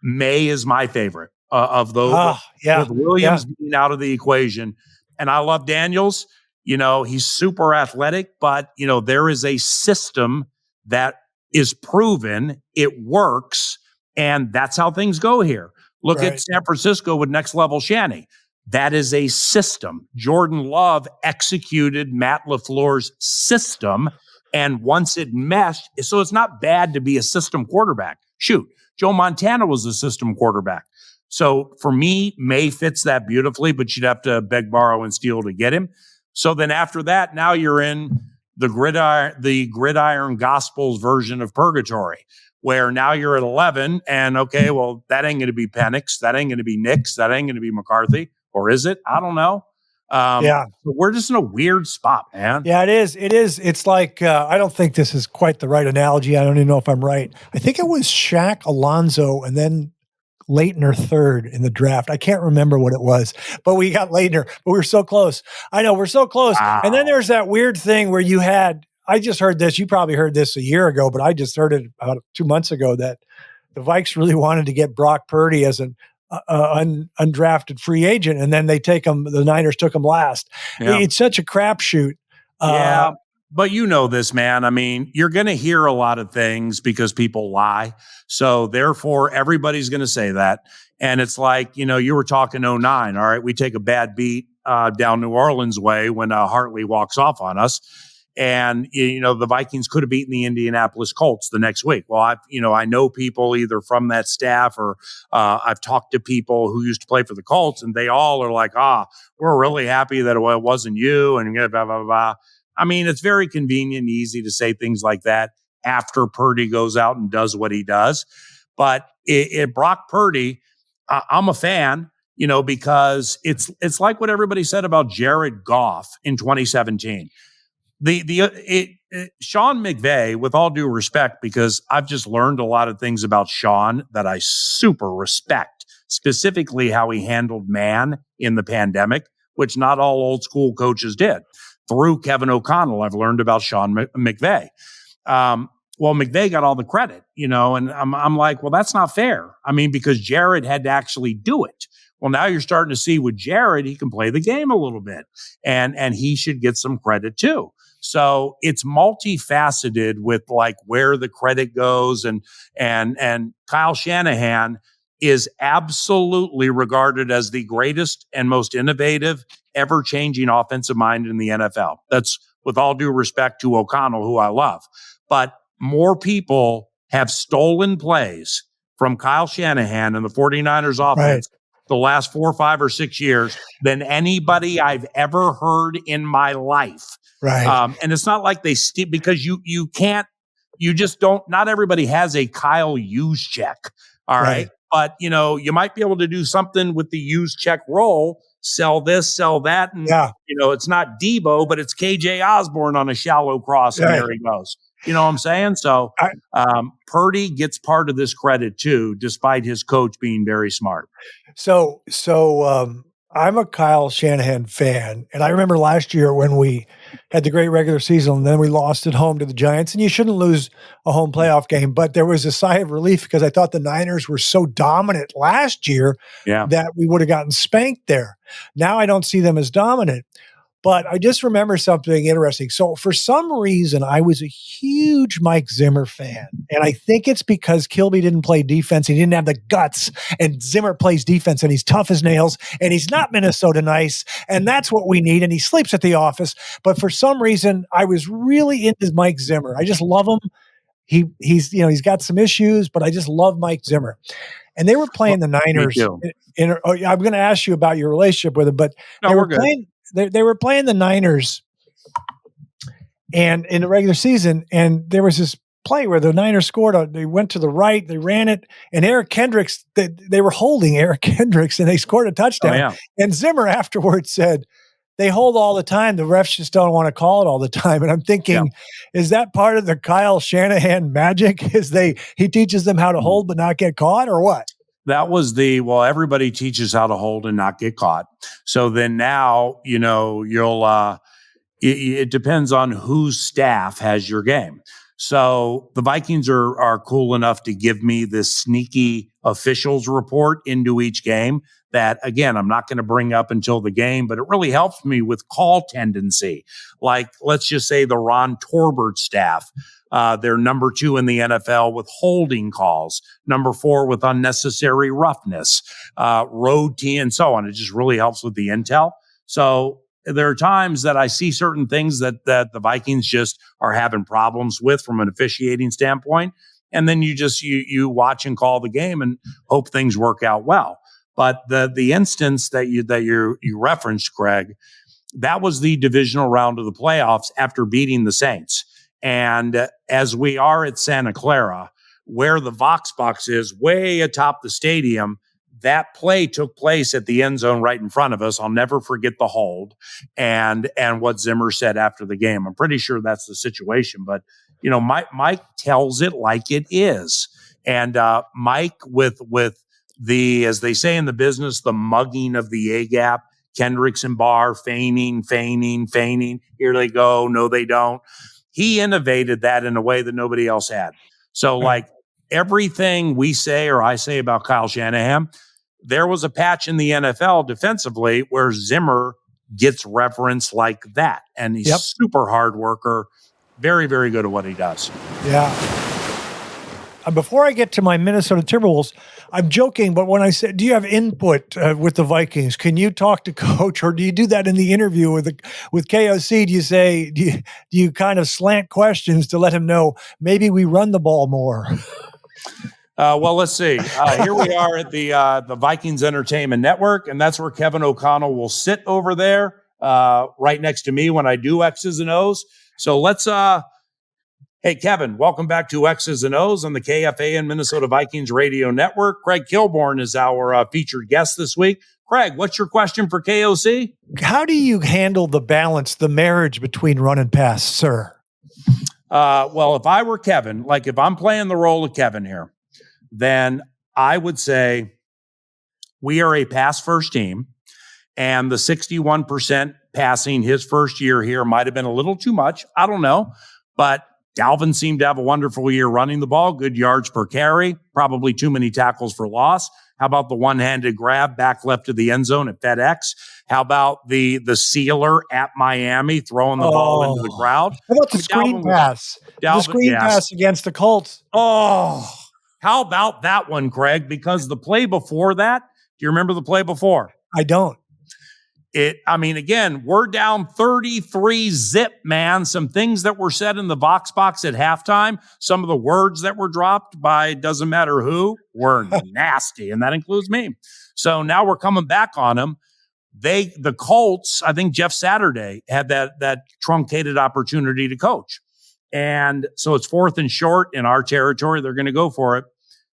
May is my favorite of those. With Williams being out of the equation. And I love Daniels. He's super athletic, but, there is a system that is proven. It works. And that's how things go here. Look at San Francisco with Next Level Shanny. That is a system. Jordan Love executed Matt LaFleur's system. And once it meshed, so it's not bad to be a system quarterback. Shoot, Joe Montana was a system quarterback. So for me, May fits that beautifully, but you'd have to beg, borrow, and steal to get him. So then after that, now you're in the gridiron Gospels version of purgatory, where now you're at 11, and okay, well, that ain't going to be Penix, that ain't going to be Nix, that ain't going to be McCarthy, or is it? I don't know. We're just in a weird spot, man. Yeah, it is. It's like, I don't think this is quite the right analogy. I don't even know if I'm right. I think it was Shaq, Alonzo, and then Leitner third in the draft. I can't remember what it was, but we got Leitner, but we were so close. I know, we're so close. Wow. And then there's that weird thing where I just heard this, you probably heard this a year ago, but I just heard it about 2 months ago, that the Vikes really wanted to get Brock Purdy as an undrafted free agent, and then the Niners took him last. Yeah. It's such a crapshoot. But this, man. I mean, you're going to hear a lot of things because people lie. So therefore, everybody's going to say that. And it's like, you were talking 09. All right, we take a bad beat down New Orleans way when Hartley walks off on us. And, the Vikings could have beaten the Indianapolis Colts the next week. Well, I know people either from that staff or I've talked to people who used to play for the Colts, and they all are like, we're really happy that it wasn't you, and blah, blah, blah, blah. I mean, it's very convenient and easy to say things like that after Purdy goes out and does what he does. But Brock Purdy, I'm a fan, because it's like what everybody said about Jared Goff in 2017. Sean McVay, with all due respect, because I've just learned a lot of things about Sean that I super respect specifically how he handled man in the pandemic, which not all old school coaches did. Through Kevin O'Connell, I've learned about Sean McVay. Well, McVay got all the credit, and I'm like, well, that's not fair. I mean, because Jared had to actually do it. Well, now you're starting to see with Jared, he can play the game a little bit, and he should get some credit too. So it's multifaceted with like where the credit goes, and Kyle Shanahan is absolutely regarded as the greatest and most innovative, ever-changing offensive mind in the NFL. That's with all due respect to O'Connell, who I love. But more people have stolen plays from Kyle Shanahan and the 49ers offense the last 4, 5, or 6 years than anybody I've ever heard in my life. Right. And it's not like they because you can't, you just don't, not everybody has a Kyle use check. All right. But, you might be able to do something with the use check roll, sell this, sell that. And, it's not Debo, but it's KJ Osborne on a shallow cross. And there he goes. You know what I'm saying? So Purdy gets part of this credit too, despite his coach being very smart. So I'm a Kyle Shanahan fan, and I remember last year when we had the great regular season, and then we lost at home to the Giants, and you shouldn't lose a home playoff game, but there was a sigh of relief because I thought the Niners were so dominant last year that we would have gotten spanked there. Now I don't see them as dominant. But I just remember something interesting. So for some reason, I was a huge Mike Zimmer fan. And I think it's because Kilby didn't play defense. He didn't have the guts. And Zimmer plays defense, and he's tough as nails. And he's not Minnesota nice. And that's what we need. And he sleeps at the office. But for some reason, I was really into Mike Zimmer. I just love him. He's got some issues, but I just love Mike Zimmer. And they were playing the Niners. I'm going to ask you about your relationship with him, but they were playing the Niners and in the regular season, and there was this play where the Niners scored. They went to the right, they ran it, and Eric Kendricks, they were holding Eric Kendricks, and they scored a touchdown. And Zimmer afterwards said, they hold all the time. The refs just don't want to call it all the time. And I'm thinking, is that part of the Kyle Shanahan magic? He teaches them how to hold but not get caught, or what? That was everybody teaches how to hold and not get caught. So then now, it depends on whose staff has your game. So the Vikings are cool enough to give me this sneaky officials report into each game that, again, I'm not going to bring up until the game, but it really helps me with call tendency. Like, let's just say the Ron Torbert staff. They're number 2 in the NFL with holding calls, number 4 with unnecessary roughness, road team, and so on. It just really helps with the intel. So there are times that I see certain things that the Vikings just are having problems with from an officiating standpoint. And then you watch and call the game and hope things work out well. But the instance that you referenced, Craig, that was the divisional round of the playoffs after beating the Saints. And as we are at Santa Clara, where the Vox box is way atop the stadium, that play took place at the end zone right in front of us. I'll never forget the hold and what Zimmer said after the game. I'm pretty sure that's the situation, but Mike tells it like it is. And Mike with the, as they say in the business, the mugging of the A gap, Kendricks and Barr feigning. Here they go. No, they don't. He innovated that in a way that nobody else had. So like everything we say or I say about Kyle Shanahan, there was a patch in the NFL defensively where Zimmer gets referenced like that. And he's super hard worker, very, very good at what he does. Yeah. Before I get to my Minnesota Timberwolves, I'm joking, but when I said, do you have input with the Vikings? Can you talk to coach, or do you do that in the interview with KOC? Do you say, do you kind of slant questions to let him know maybe we run the ball more? Well, let's see. Here we are at the Vikings Entertainment Network, and that's where Kevin O'Connell will sit over there right next to me when I do X's and O's. So let's hey, Kevin, welcome back to X's and O's on the KFA and Minnesota Vikings Radio Network. Craig Kilborn is our featured guest this week. Craig, what's your question for KOC? How do you handle the balance, the marriage between run and pass, sir? Well, if I were Kevin, like if I'm playing the role of Kevin here, then I would say we are a pass first team, and the 61% passing his first year here might have been a little too much. I don't know, but Dalvin seemed to have a wonderful year running the ball, good yards per carry, probably too many tackles for loss. How about the one-handed grab back left of the end zone at FedEx? How about the sealer at Miami throwing the ball into the crowd? How about the screen pass? The screen pass against the Colts. Oh, how about that one, Craig? Because the play before that, do you remember the play before? I don't. Again, we're down 33 zip, man. Some things that were said in the Vox box at halftime, some of the words that were dropped by doesn't matter who were nasty, and that includes me. So now we're coming back on them. The Colts, I think Jeff Saturday had that truncated opportunity to coach. And so it's 4th and short in our territory. They're going to go for it.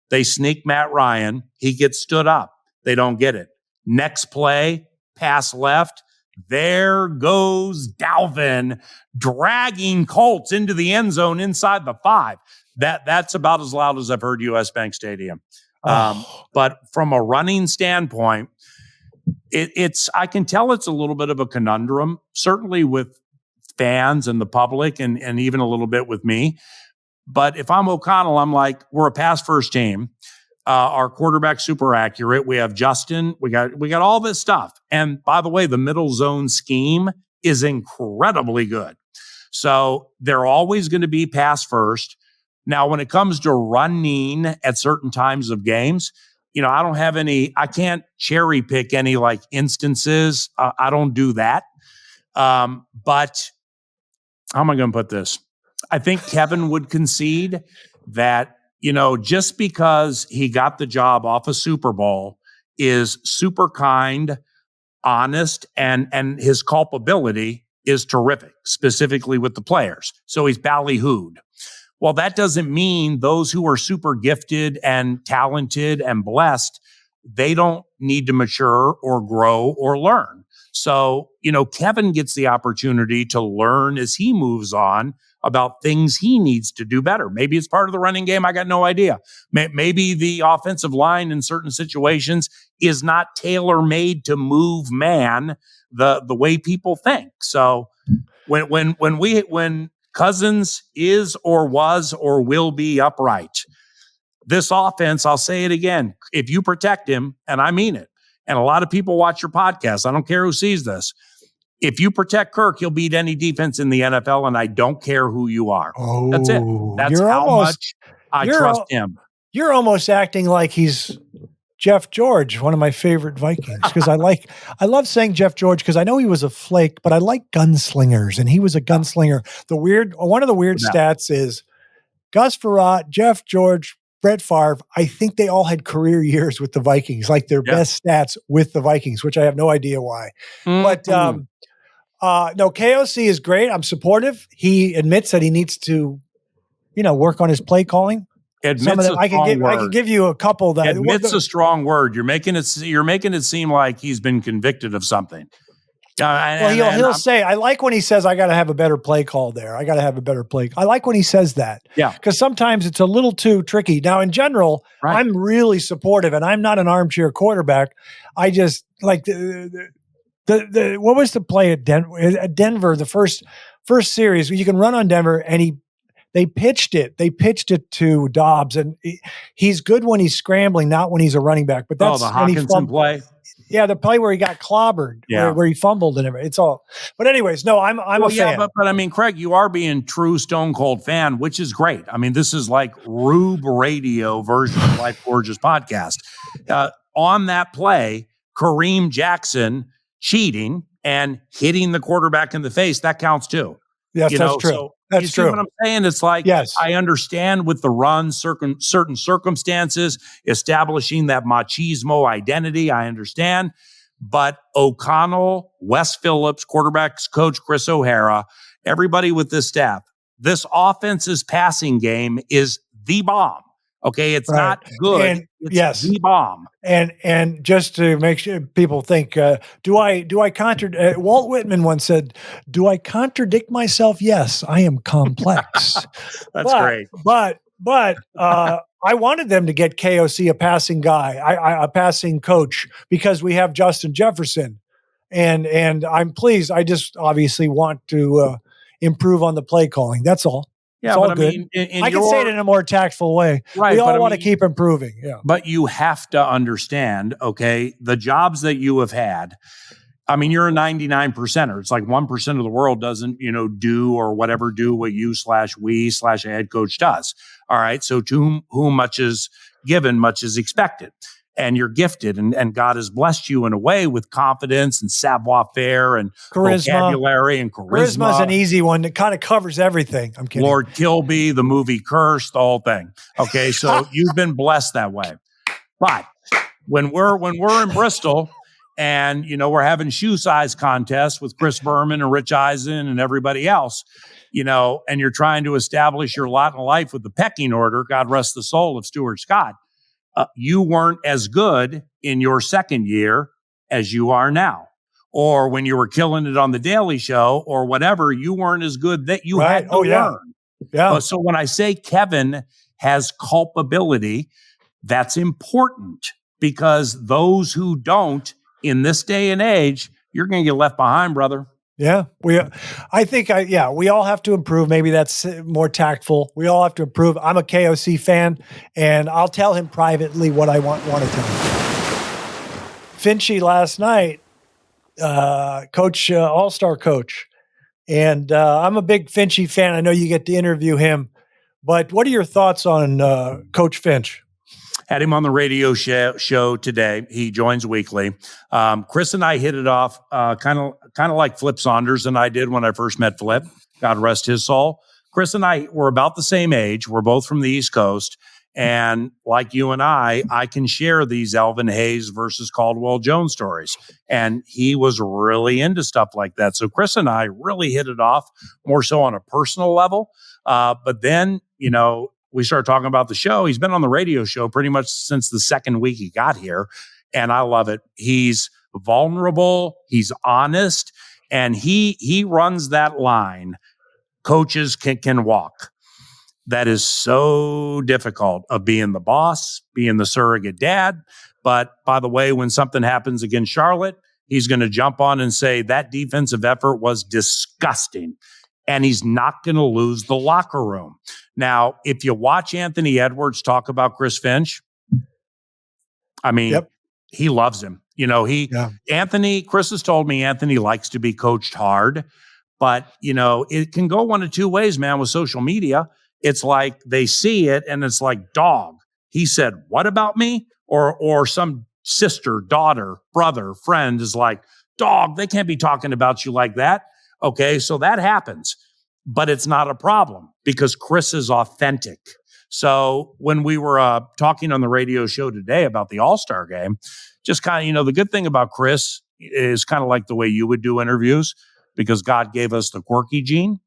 They sneak Matt Ryan. He gets stood up. They don't get it. Next play, pass left. There goes Dalvin dragging Colts into the end zone inside the 5. That's about as loud as I've heard US Bank Stadium. But from a running standpoint, I can tell it's a little bit of a conundrum, certainly with fans and the public and even a little bit with me. But if I'm O'Connell, I'm like, we're a pass first team. Our quarterback's super accurate. We have Justin. We got all this stuff. And by the way, the middle zone scheme is incredibly good. So they're always going to be pass first. Now, when it comes to running at certain times of games, I can't cherry pick any like instances. I don't do that. But how am I going to put this? I think Kevin would concede that, just because he got the job off a Super Bowl is super kind, honest, and his culpability is terrific, specifically with the players. So he's ballyhooed. Well, that doesn't mean those who are super gifted and talented and blessed, they don't need to mature or grow or learn. So, Kevin gets the opportunity to learn as he moves on about things he needs to do better. Maybe it's part of the running game. I got no idea. Maybe the offensive line in certain situations is not tailor-made to move man the way people think. So when Cousins is or was or will be upright, this offense, I'll say it again, if you protect him, and I mean it, and a lot of people watch your podcast, I don't care who sees this, if you protect Kirk, he'll beat any defense in the NFL, and I don't care who you are. That's it. That's how much I trust him. You're almost acting like he's Jeff George, one of my favorite Vikings, because I love saying Jeff George because I know he was a flake, but I like gunslingers, and he was a gunslinger. One of the weird stats is Gus Frerotte, Jeff George, Brett Favre, I think they all had career years with the Vikings, like their best stats with the Vikings, which I have no idea why. But no, KOC is great. I'm supportive. He admits that he needs to, work on his play calling. Admits I can give you a couple that admits a strong word. You're making it seem like he's been convicted of something. He'll say, I like when he says, I got to have a better play call there. I got to have a better play. I like when he says that. Yeah. Because sometimes it's a little too tricky. Now, in general, I'm really supportive, and I'm not an armchair quarterback. I just like what was the play at Denver, the first series, you can run on Denver, and they pitched it to Dobbs, and he's good when he's scrambling, not when he's a running back. But that's the Hawkinson play. Yeah, the play where he got clobbered, where he fumbled and everything. It's all. But anyways, no, I'm a fan. But I mean, Craig, you are being true Stone Cold fan, which is great. I mean, this is like Rube Radio version of Life Gorgeous podcast. On that play, Kareem Jackson cheating and hitting the quarterback in the face, that counts too. Yes, that's true. So that's true. What I'm saying? It's like, I understand with the run, certain circumstances, establishing that machismo identity, I understand. But O'Connell, Wes Phillips, quarterbacks coach Chris O'Hara, everybody with this staff, this offense's passing game is the bomb. Okay, it's not good. It's the bomb. And just to make sure people think, do I contradict? Walt Whitman once said, "Do I contradict myself? Yes, I am complex." That's great. But But I wanted them to get KOC a passing guy, a passing coach, because we have Justin Jefferson, and I'm pleased. I just obviously want to improve on the play calling. That's all. Yeah, it's all but good. I mean, I can say it in a more tactful way. Right, We all but I want to mean- keep improving. Yeah. But you have to understand, okay, the jobs that you have had. I mean, you're a 99%er. It's like 1% of the world doesn't, do or whatever do what you/we/a head coach does. All right. So to whom much is given, much is expected. And you're gifted, and God has blessed you in a way with confidence and savoir-faire and Charisma. vocabulary and Charisma is an easy one that kind of covers everything. I'm kidding. Lord Kilby, the movie Curse, the whole thing. Okay, so you've been blessed that way. But when we're in Bristol and we're having shoe size contests with Chris Berman and Rich Eisen and everybody else, and you're trying to establish your lot in life with the pecking order, God rest the soul of Stuart Scott, you weren't as good in your second year as you are now. Or when you were killing it on the Daily Show or whatever, you weren't as good that you had to learn. Yeah. So when I say Kevin has culpability, that's important, because those who don't in this day and age, you're going to get left behind, brother. Yeah, we all have to improve. Maybe that's more tactful. We all have to improve. I'm a KOC fan, and I'll tell him privately what I want to tell him. Finchy last night, coach, all-star coach, and I'm a big Finchy fan. I know you get to interview him, but what are your thoughts on Coach Finch? Had him on the radio show today. He joins weekly. Chris and I hit it off kind of like Flip Saunders and I did when I first met Flip. God rest his soul. Chris and I were about the same age. We're both from the East Coast. And like you and I can share these Elvin Hayes versus Caldwell Jones stories. And he was really into stuff like that. So Chris and I really hit it off more so on a personal level. But then, we started talking about the show. He's been on the radio show pretty much since the second week he got here. And I love it. He's vulnerable. He's honest. And he runs that line. Coaches can walk. That is so difficult, of being the boss, being the surrogate dad. But by the way, when something happens against Charlotte, he's going to jump on and say that defensive effort was disgusting. And he's not going to lose the locker room. Now, if you watch Anthony Edwards talk about Chris Finch, I mean, he loves him. Chris has told me Anthony likes to be coached hard, but, it can go one of two ways, man, with social media. It's like they see it and it's like, dog, he said, what about me? Or some sister, daughter, brother, friend is like, dog, they can't be talking about you like that. Okay, so that happens, but it's not a problem because Chris is authentic. So when we were talking on the radio show today about the All-Star game, just kind of, the good thing about Chris is kind of like the way you would do interviews, because God gave us the quirky gene,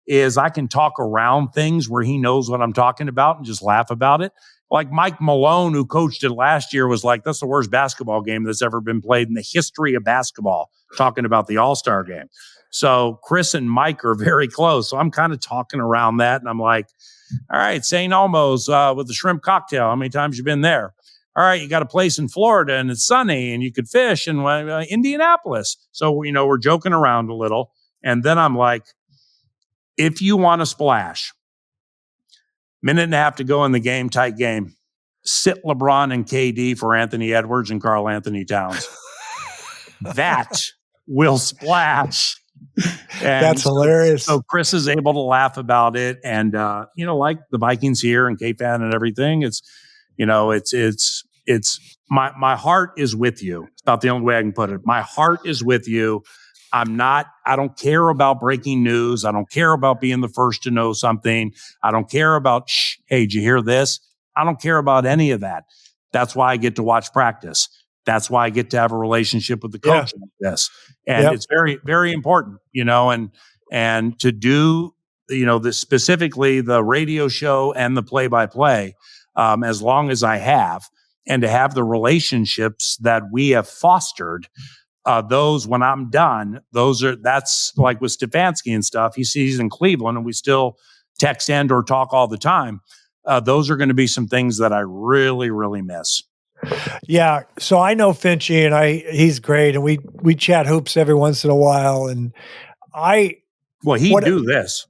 is I can talk around things where he knows what I'm talking about and just laugh about it. Like Mike Malone, who coached it last year, was like, that's the worst basketball game that's ever been played in the history of basketball, talking about the All-Star game. So Chris and Mike are very close. So I'm kind of talking around that. And I'm like, all right, St. Elmo's with the shrimp cocktail. How many times you been there? All right, you got a place in Florida and it's sunny and you could fish in Indianapolis. So, we're joking around a little. And then I'm like, if you want to splash, minute and a half to go in the game, tight game, sit LeBron and KD for Anthony Edwards and Karl Anthony Towns. That will splash. And that's hilarious. So Chris is able to laugh about it. And, like the Vikings here and K-Fan and everything, it's my heart is with you. It's about the only way I can put it. My heart is with you. I don't care about breaking news. I don't care about being the first to know something. I don't care about, hey, did you hear this? I don't care about any of that. That's why I get to watch practice. That's why I get to have a relationship with the coach like this. And it's very, very important, and to do, this specifically the radio show and the play-by-play, as long as I have, and to have the relationships that we have fostered, those, when I'm done, that's like with Stefanski and stuff. He's in Cleveland and we still text and or talk all the time. those are going to be some things that I really, really miss. Yeah. So I know Finchy, and he's great, and we chat hoops every once in a while. And he'd do this.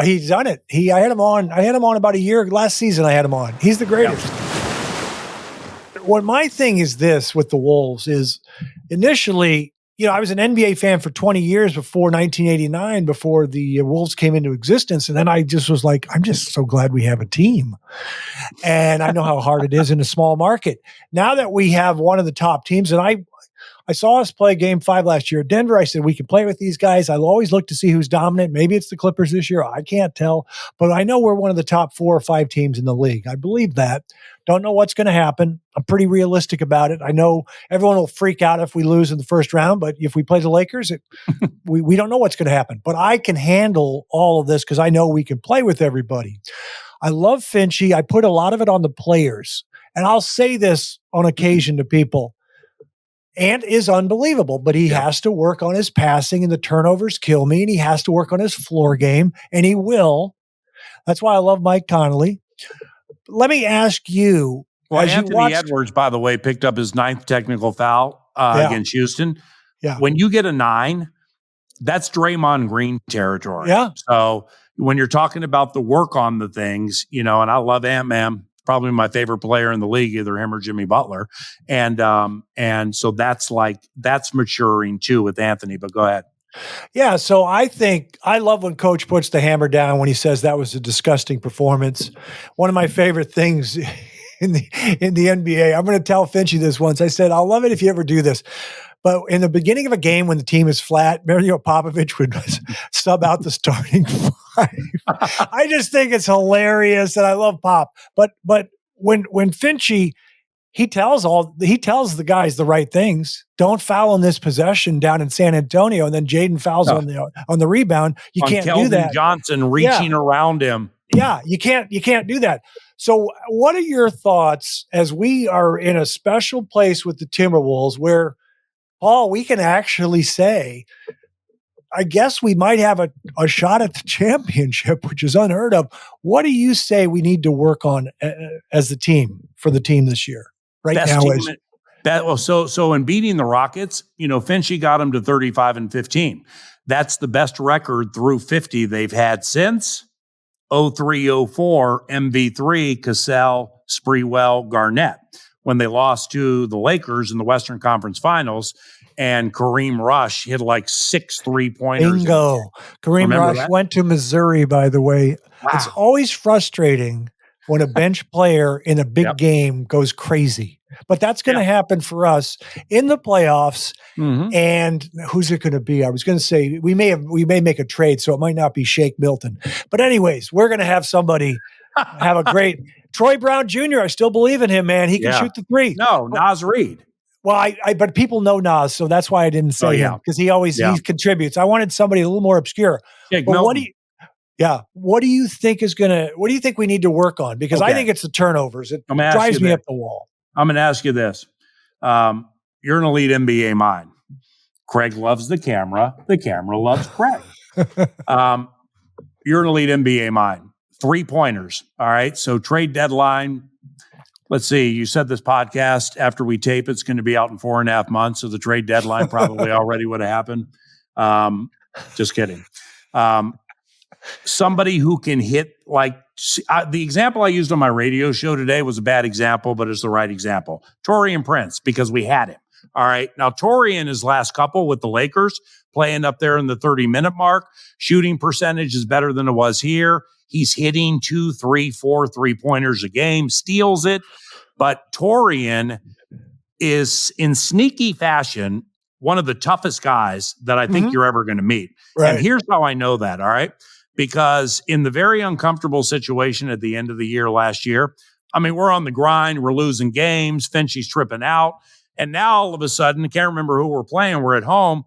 He's done it. I had him on about a year last season. I had him on. He's the greatest. Yeah. What my thing is this with the Wolves is initially, I was an NBA fan for 20 years before 1989, before the Wolves came into existence. And then I just was like, I'm just so glad we have a team. And I know how hard it is in a small market. Now that we have one of the top teams, and I saw us play Game 5 last year at Denver. I said, we can play with these guys. I'll always look to see who's dominant. Maybe it's the Clippers this year. I can't tell. But I know we're one of the top 4 or 5 teams in the league. I believe that. Don't know what's going to happen. I'm pretty realistic about it. I know everyone will freak out if we lose in the first round, but if we play the Lakers, we don't know what's going to happen. But I can handle all of this because I know we can play with everybody. I love Finchy. I put a lot of it on the players. And I'll say this on occasion to people. Ant is unbelievable, but he has to work on his passing, and the turnovers kill me, and he has to work on his floor game, and he will. That's why I love Mike Connolly. Let me ask you. Well, Anthony Edwards, by the way, picked up his 9th technical foul against Houston. Yeah. When you get a 9, that's Draymond Green territory. Yeah. So when you're talking about the work on the things, and I love Ant-Man. Probably my favorite player in the league, either him or Jimmy Butler. And so that's maturing too with Anthony, but go ahead. Yeah. So I love when coach puts the hammer down when he says that was a disgusting performance. One of my favorite things in the NBA, I'm going to tell Finchy this once. I said, I'll love it if you ever do this. But in the beginning of a game when the team is flat, Mario Popovich would sub out the starting 5. I just think it's hilarious, and I love Pop. But when Finchy, he tells the guys the right things. Don't foul on this possession down in San Antonio, and then Jaden fouls on the rebound. You can't do that. Johnson reaching around him. Yeah, you can't do that. So what are your thoughts as we are in a special place with the Timberwolves where, Paul, we can actually say, I guess we might have a shot at the championship, which is unheard of. What do you say we need to work on as the team for the team this year? So in beating the Rockets, Finchy got them to 35-15. That's the best record through 50 they've had since 03-04 MV3, Cassell, Sprewell, Garnett, when they lost to the Lakers in the Western Conference Finals, and Kareem Rush hit like 6 3-pointers. Bingo. Kareem Rush went to Missouri, by the way. Wow. It's always frustrating when a bench player in a big game goes crazy. But that's going to happen for us in the playoffs. Mm-hmm. And who's it going to be? I was going to say we may make a trade, so it might not be Shake Milton. But anyways, we're going to have somebody have a great Troy Brown Jr. I still believe in him, man. He can shoot the 3. No, Naz Reid. Well, but people know Nas, so that's why I didn't say him, because he contributes. I wanted somebody a little more obscure. But what do you think we need to work on? Because I think it's the turnovers. It drives me up the wall. I'm going to ask you this. You're an elite NBA mind. Craig loves the camera. The camera loves Craig. You're an elite NBA mind. 3-pointers. All right. So trade deadline. Let's see. You said this podcast after we tape, it's going to be out in 4.5 months. So the trade deadline probably already would have happened. Just kidding. Somebody who can hit the example I used on my radio show today was a bad example, but it's the right example. Taurean Prince, because we had him. All right. Now, Taurean, his last couple with the Lakers, playing up there in the 30-minute mark, shooting percentage is better than it was here. He's hitting 2, 3, 4 3-pointers a game, steals it. But Taurean is, in sneaky fashion, one of the toughest guys that I think you're ever going to meet. Right. And here's how I know that, all right? Because in the very uncomfortable situation at the end of the year last year, I mean, we're on the grind, we're losing games, Finchy's tripping out. And now all of a sudden, I can't remember who we're playing, we're at home.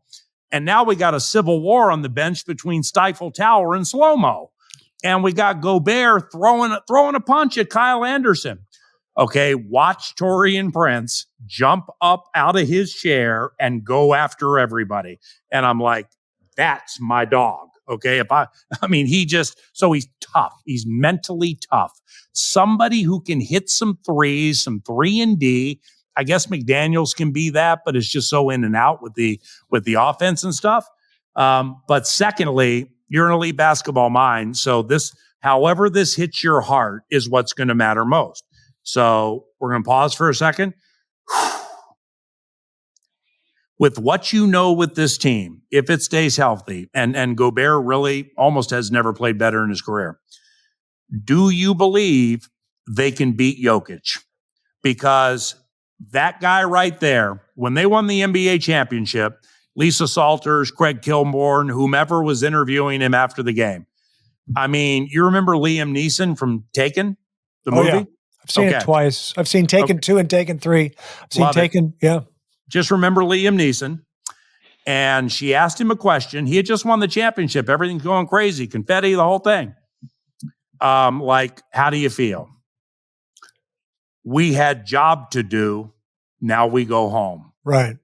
And now we got a civil war on the bench between Stifle Tower and Slow-Mo. And we got Gobert throwing a punch at Kyle Anderson. Okay, watch Taurean Prince jump up out of his chair and go after everybody. And I'm like, that's my dog. Okay. He's tough. He's mentally tough. Somebody who can hit some threes, some 3-and-D. I guess McDaniels can be that, but it's just so in and out with the offense and stuff. But secondly, you're an elite basketball mind. So however this hits your heart is what's going to matter most. So we're going to pause for a second. With what you know with this team, if it stays healthy, and Gobert really almost has never played better in his career, do you believe they can beat Jokic? Because that guy right there, when they won the NBA championship, Lisa Salters, Craig Kilborn, whomever was interviewing him after the game. I mean, you remember Liam Neeson from Taken, the movie? Yeah. I've seen it twice. I've seen Taken 2 and Taken 3. I've seen Taken, yeah. Just remember Liam Neeson. And she asked him a question. He had just won the championship. Everything's going crazy. Confetti, the whole thing. How do you feel? We had job to do. Now we go home. Right.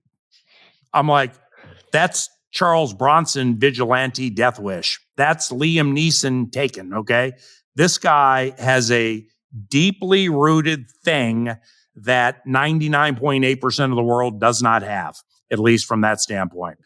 I'm like, that's Charles Bronson vigilante death wish. That's Liam Neeson Taken, okay? This guy has a deeply rooted thing that 99.8% of the world does not have, at least from that standpoint.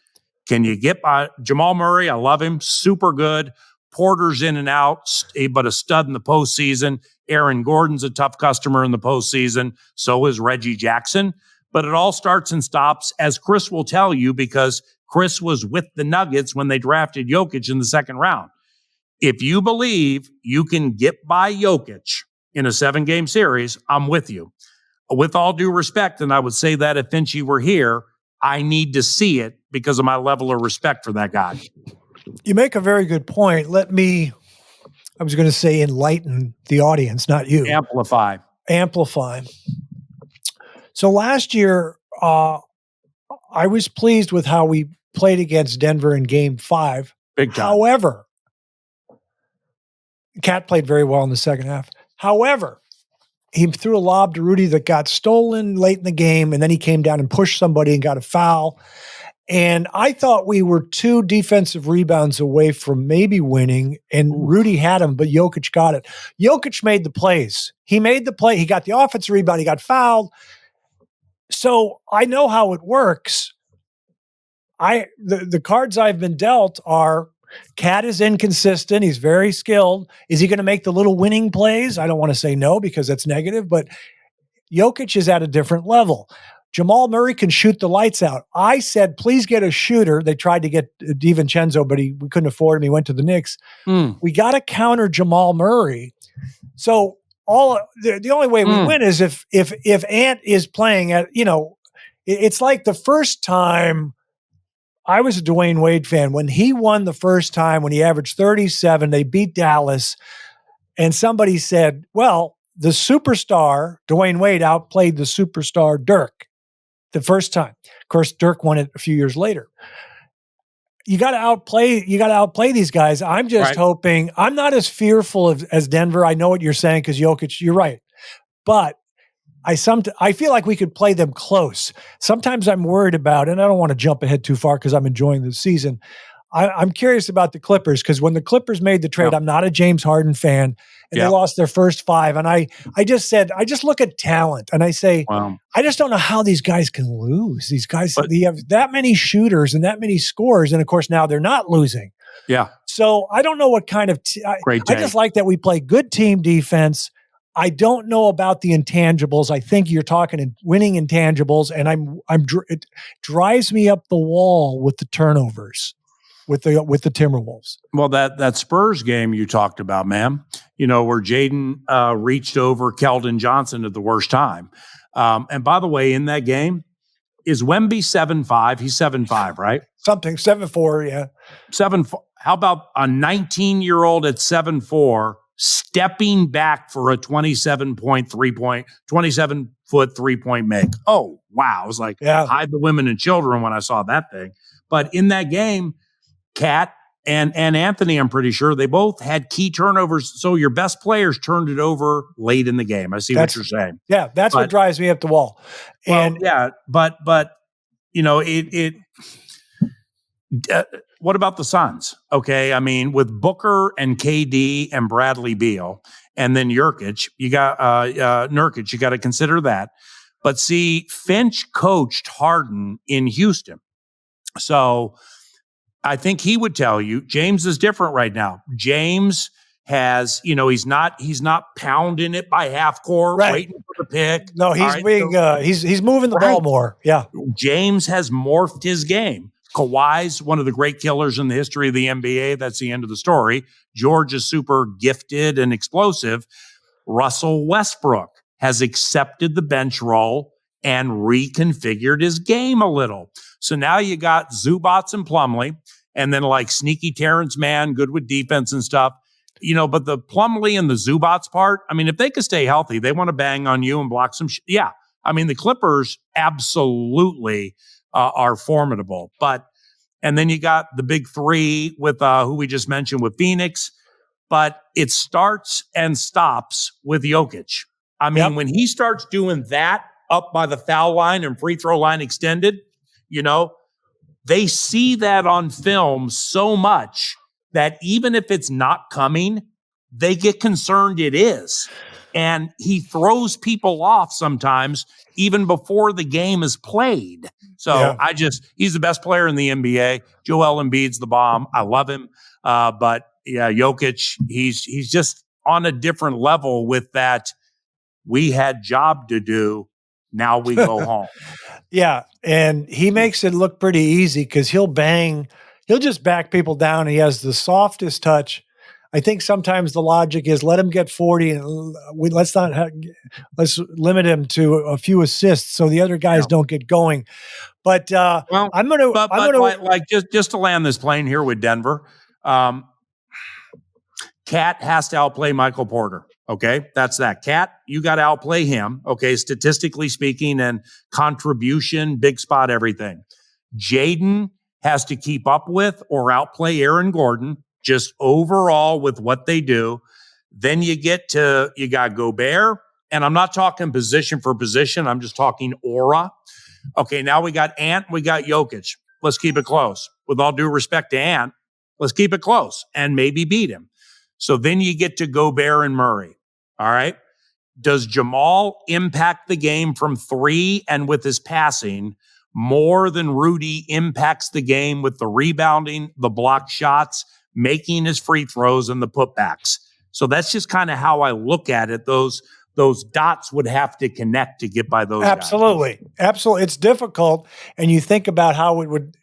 Can you get by Jamal Murray? I love him. Super good. Porter's in and out, but a stud in the postseason. Aaron Gordon's a tough customer in the postseason. So is Reggie Jackson. But it all starts and stops, as Chris will tell you, because Chris was with the Nuggets when they drafted Jokic in the second round. If you believe you can get by Jokic in a 7-game series, I'm with you. With all due respect, and I would say that if Finch were here, I need to see it because of my level of respect for that guy. You make a very good point. I was going to say enlighten the audience, not you. Amplify. So last year, I was pleased with how we played against Denver in Game 5. Big time. However, Cat played very well in the second half. However, he threw a lob to Rudy that got stolen late in the game, and then he came down and pushed somebody and got a foul. And I thought we were 2 defensive rebounds away from maybe winning, and Rudy had him, but Jokic got it. Jokic made the plays. He made the play. He got the offensive rebound. He got fouled. So I know how it works. The cards I've been dealt are Cat is inconsistent. He's very skilled. Is he going to make the little winning plays? I don't want to say no because that's negative, but Jokic is at a different level. Jamal Murray can shoot the lights out. I said, please get a shooter. They tried to get DiVincenzo, but we couldn't afford him. He went to the Knicks. We got to counter Jamal Murray. So the only way we win is if Ant is playing at, it's like the first time I was a Dwayne Wade fan. When he won the first time, when he averaged 37, they beat Dallas. And somebody said, well, the superstar, Dwayne Wade, outplayed the superstar Dirk the first time. Of course, Dirk won it a few years later. You got to outplay these guys. I'm just hoping. I'm not as fearful as Denver. I know what you're saying because Jokic, you're right. But I feel like we could play them close. Sometimes I'm worried about, and I don't want to jump ahead too far because I'm enjoying the season. I'm curious about the Clippers because when the Clippers made the trade, I'm not a James Harden fan, and they lost their first 5. And I just look at talent and I say, I just don't know how these guys can lose. These guys, they have that many shooters and that many scores, and of course now they're not losing. Yeah. So I don't know what kind of. I just like that we play good team defense. I don't know about the intangibles. I think you're talking in winning intangibles, and it drives me up the wall with the turnovers with the Timberwolves. Well, that Spurs game you talked about, ma'am, where Jaden reached over Keldon Johnson at the worst time. And by the way, in that game, is Wemby 7'5"? He's 7'5", right? Something 7'4", yeah. 7'4". How about a 19-year-old at 7'4"? Stepping back for a 27-foot 3-point make. Oh, wow. I was like, hide the women and children when I saw that thing. But in that game, Kat and Anthony, I'm pretty sure, they both had key turnovers. So your best players turned it over late in the game. I see what you're saying. Yeah, that's what drives me up the wall. And but What about the Suns? Okay, I mean, with Booker and KD and Bradley Beal, and then Nurkic, you got Nurkic. You got to consider that. But see, Finch coached Harden in Houston, so I think he would tell you James is different right now. James has, he's not pounding it by half court, waiting for the pick. No, he's he's moving the ball more. Yeah, James has morphed his game. Kawhi's one of the great killers in the history of the NBA. That's the end of the story. George is super gifted and explosive. Russell Westbrook has accepted the bench role and reconfigured his game a little. So now you got Zubats and Plumlee, and then like sneaky Terrence Mann, good with defense and stuff. But the Plumlee and the Zubats part, I mean, if they could stay healthy, they want to bang on you and block some shit. Yeah. I mean, the Clippers absolutely are formidable. And then you got the big three with who we just mentioned with Phoenix, but it starts and stops with Jokic. I mean, when he starts doing that up by the foul line and free throw line extended, they see that on film so much that even if it's not coming, they get concerned it is. And he throws people off sometimes even before the game is played. So he's the best player in the NBA. Joel Embiid's the bomb. I love him. But yeah, Jokic, he's just on a different level with that. We had job to do. Now we go home. Yeah. And he makes it look pretty easy because he'll just back people down. He has the softest touch. I think sometimes the logic is let him get 40 and let's limit him to a few assists so the other guys don't get going. But I'm going to just to land this plane here with Denver. Cat has to outplay Michael Porter. Okay, that's that. Cat, you got to outplay him. Okay, statistically speaking, and contribution, big spot, everything. Jaden has to keep up with or outplay Aaron Gordon, just overall with what they do. Then you got Gobert, and I'm not talking position for position. I'm just talking aura. Okay, now we got Ant, we got Jokic. Let's keep it close. With all due respect to Ant, let's keep it close and maybe beat him. So then you get to Gobert and Murray. All right. Does Jamal impact the game from three and with his passing more than Rudy impacts the game with the rebounding, the blocked shots, making his free throws, and the putbacks? So that's just kind of how I look at it. Those dots would have to connect to get by those Absolutely. guys. Absolutely. It's difficult. And you think about how it would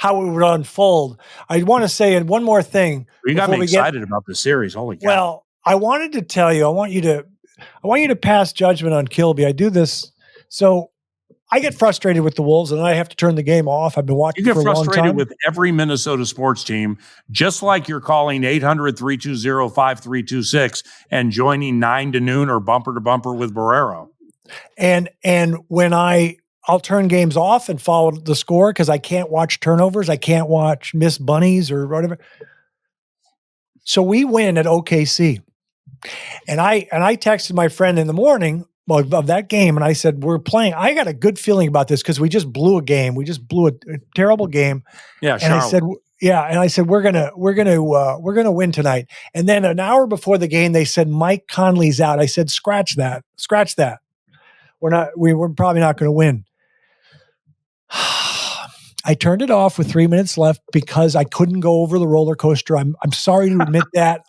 unfold. I want to say one more thing. You got me excited about the series. Holy cow. Well, I wanted to tell you, I want you to pass judgment on Kilby. I do this. So I get frustrated with the Wolves and I have to turn the game off. I've been watching for a long time. You get frustrated with every Minnesota sports team, just like you're calling 800-320-5326 and joining 9 to noon or bumper to bumper with Barrero. And when I'll turn games off and follow the score because I can't watch turnovers. I can't watch missed bunnies or whatever. So we win at OKC. And I texted my friend in the morning of that game, and I said, we're playing. I got a good feeling about this because we just blew a game. We just blew a terrible game. Yeah, and I said, we're gonna win tonight. And then an hour before the game, they said Mike Conley's out. I said, scratch that. We're probably not going to win. I turned it off with 3 minutes left because I couldn't go over the roller coaster. I'm sorry to admit that.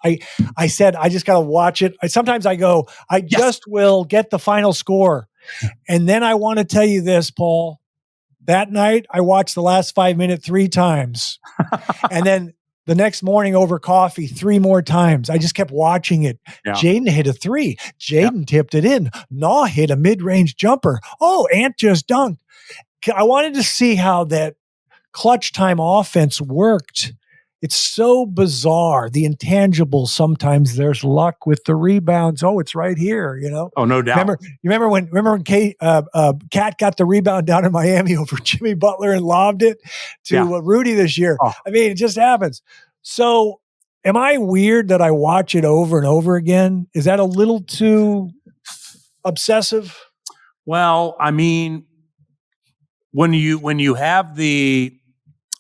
I said, I just got to watch it. Sometimes I go, just will get the final score. And then I want to tell you this, Paul. That night, I watched the last 5 minutes 3 times. And then the next morning over coffee 3 more times. I just kept watching it. Yeah. Jaden hit a 3. Jaden tipped it in. Naw hit a mid-range jumper. Oh, Ant just dunked. I wanted to see how that clutch time offense worked. It's so bizarre. The intangibles, sometimes there's luck with the rebounds. Oh, it's right here, Oh, no doubt. Remember when Cat got the rebound down in Miami over Jimmy Butler and lobbed it to Rudy this year? Oh. I mean, it just happens. So am I weird that I watch it over and over again? Is that a little too obsessive? Well, I mean, when you have the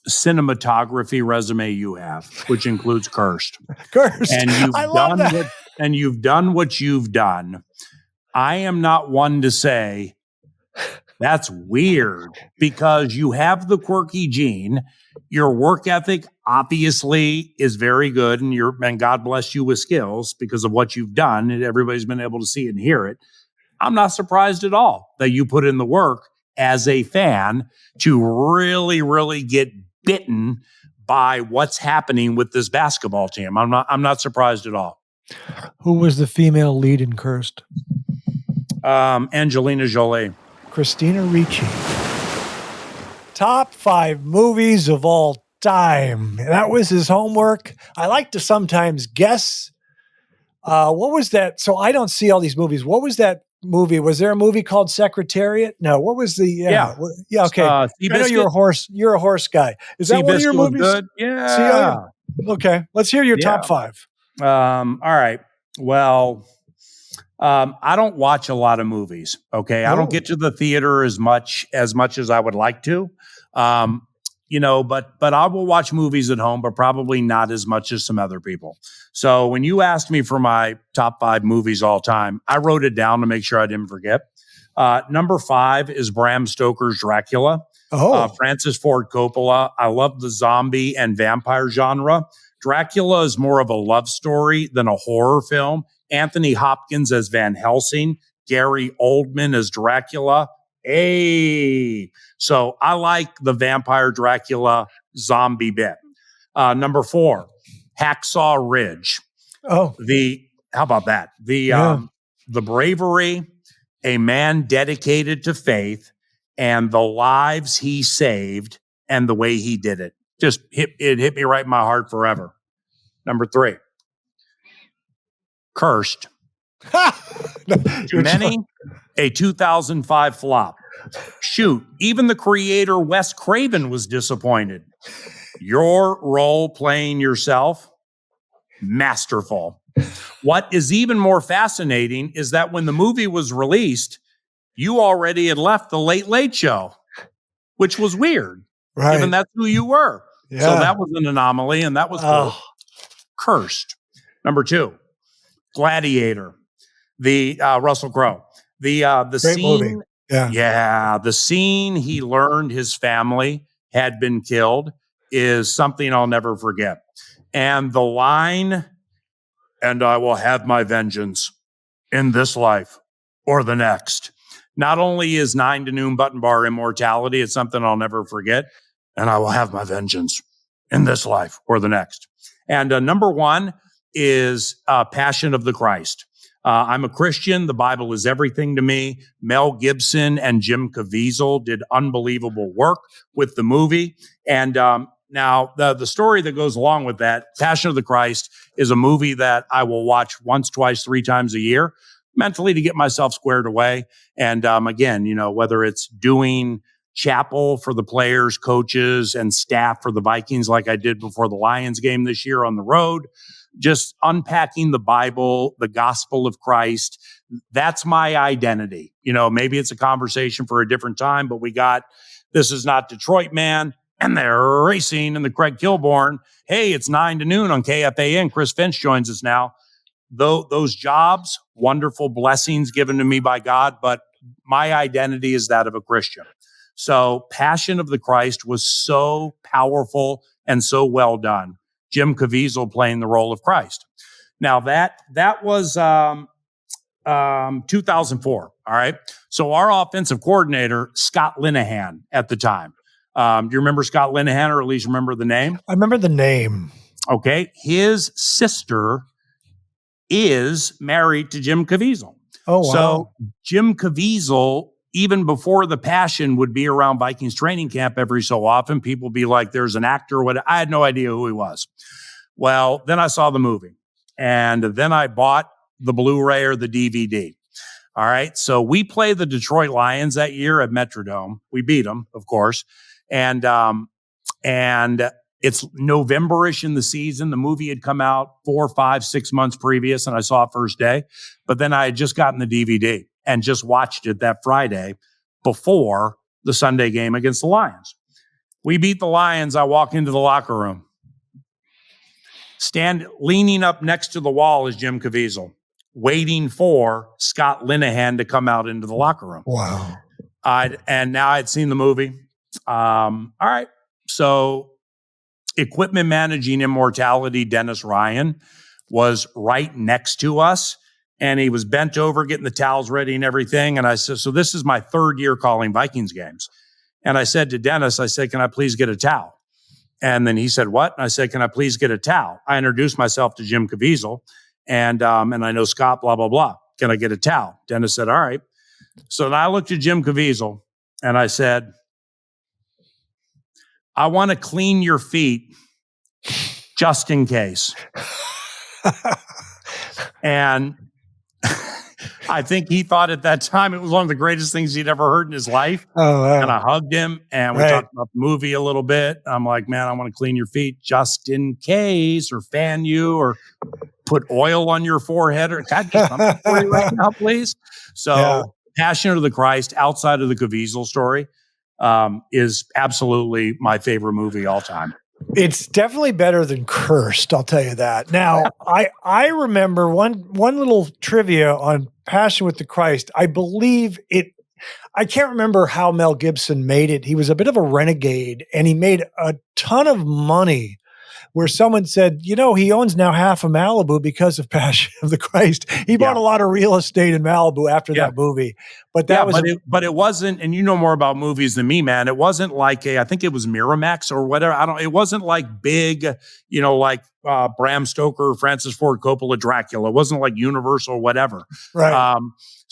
cinematography resume you have, which includes Cursed. Cursed. And you've I love that. you've done what you've done. I am not one to say that's weird because you have the quirky gene. Your work ethic obviously is very good, and God bless you with skills because of what you've done. And everybody's been able to see it and hear it. I'm not surprised at all that you put in the work as a fan to really, really get bitten by what's happening with this basketball team. I'm not surprised at all. Who was the female lead in Cursed? Angelina Jolie. Christina Ricci. Top 5 movies of all time. That was his homework. I like to sometimes guess. What was that? So I don't see all these movies. What was that movie? Was there a movie called Secretariat? No. What was the? Yeah. Okay. I know you're a horse. You're a horse guy. Is that one of your movies? Good? Yeah. Okay. Let's hear your top 5. All right. Well, I don't watch a lot of movies. Okay. I don't get to the theater as much as I would like to. But I will watch movies at home, but probably not as much as some other people. So when you asked me for my top 5 movies all time, I wrote it down to make sure I didn't forget. Number 5 is Bram Stoker's Dracula. Francis Ford Coppola. I love the zombie and vampire genre. Dracula is more of a love story than a horror film. Anthony Hopkins as Van Helsing, Gary Oldman as Dracula. Hey, so I like the vampire Dracula zombie bit. Number 4, Hacksaw Ridge. How about that? The bravery, a man dedicated to faith, and the lives he saved, and the way he did it. It hit me right in my heart forever. Number 3, Cursed. Many, a 2005 flop. Shoot, even the creator Wes Craven was disappointed. Your role playing yourself, masterful. What is even more fascinating is that when the movie was released, you already had left the Late Late Show, which was weird, given that's who you were. Yeah. So that was an anomaly, and that was cool. Cursed. Number 2, Gladiator. The Russell Crowe. The Great scene. Movie. The scene he learned his family had been killed is something I'll never forget. And the line, "And I will have my vengeance in this life or the next." Not only is 9 to noon button bar immortality, it's something I'll never forget. And I will have my vengeance in this life or the next. And number 1 is Passion of the Christ. I'm a Christian. The Bible is everything to me. Mel Gibson and Jim Caviezel did unbelievable work with the movie. And now the story that goes along with that, Passion of the Christ, is a movie that I will watch once, twice, 3 times a year, mentally to get myself squared away. And again, whether it's doing chapel for the players, coaches, and staff for the Vikings like I did before the Lions game this year on the road, just unpacking the Bible, the gospel of Christ. That's my identity. Maybe it's a conversation for a different time, but we got This Is Not Detroit Man, and they're racing in the Craig Kilborn. Hey, it's 9 to noon on KFAN. Chris Finch joins us now. Those jobs, wonderful blessings given to me by God, but my identity is that of a Christian. So Passion of the Christ was so powerful and so well done. Jim Caviezel playing the role of Christ. Now that was 2004. All right. So our offensive coordinator, Scott Linehan at the time. Do you remember Scott Linehan, or at least remember the name? I remember the name. Okay. His sister is married to Jim Caviezel. Oh, wow. So Jim Caviezel, even before the Passion, would be around Vikings training camp every so often. People would be like, there's an actor. I had no idea who he was. Well, then I saw the movie, and then I bought the Blu-ray or the DVD. All right. So we played the Detroit Lions that year at Metrodome. We beat them, of course. And it's November-ish in the season. The movie had come out 4, 5, 6 months previous, and I saw it first day. But then I had just gotten the DVD and just watched it that Friday before the Sunday game against the Lions. We beat the Lions. I walk into the locker room. Leaning up next to the wall is Jim Caviezel, waiting for Scott Linehan to come out into the locker room. Wow. And now I'd seen the movie. All right. So equipment managing immortality, Dennis Ryan, was right next to us. And he was bent over getting the towels ready and everything. And I said, so this is my third year calling Vikings games. And I said to Dennis, I said, can I please get a towel? And then he said, what? And I said, can I please get a towel? I introduced myself to Jim Caviezel and I know Scott, blah, blah, blah. Can I get a towel? Dennis said, all right. So then I looked at Jim Caviezel and I said, I want to clean your feet just in case. And I think he thought at that time it was one of the greatest things he'd ever heard in his life. Oh, wow. And I hugged him and we talked about the movie a little bit. I'm like, man, I want to clean your feet just in case, or fan you, or put oil on your forehead, or can I do something for you right now, please? So Passion of the Christ, outside of the Caviezel story, is absolutely my favorite movie all time. It's definitely better than Cursed, I'll tell you that. Now, I remember one little trivia on Passion with the Christ. I believe I can't remember how Mel Gibson made it. He was a bit of a renegade, and he made a ton of money where someone said, you know, he owns now half of Malibu because of Passion of the Christ. He bought a lot of real estate in Malibu after that movie. But that was but it wasn't, and you know more about movies than me, man. It wasn't like I think it was Miramax or whatever. It wasn't like big, you know, like Bram Stoker, Francis Ford Coppola, Dracula. It wasn't like Universal or whatever. Right.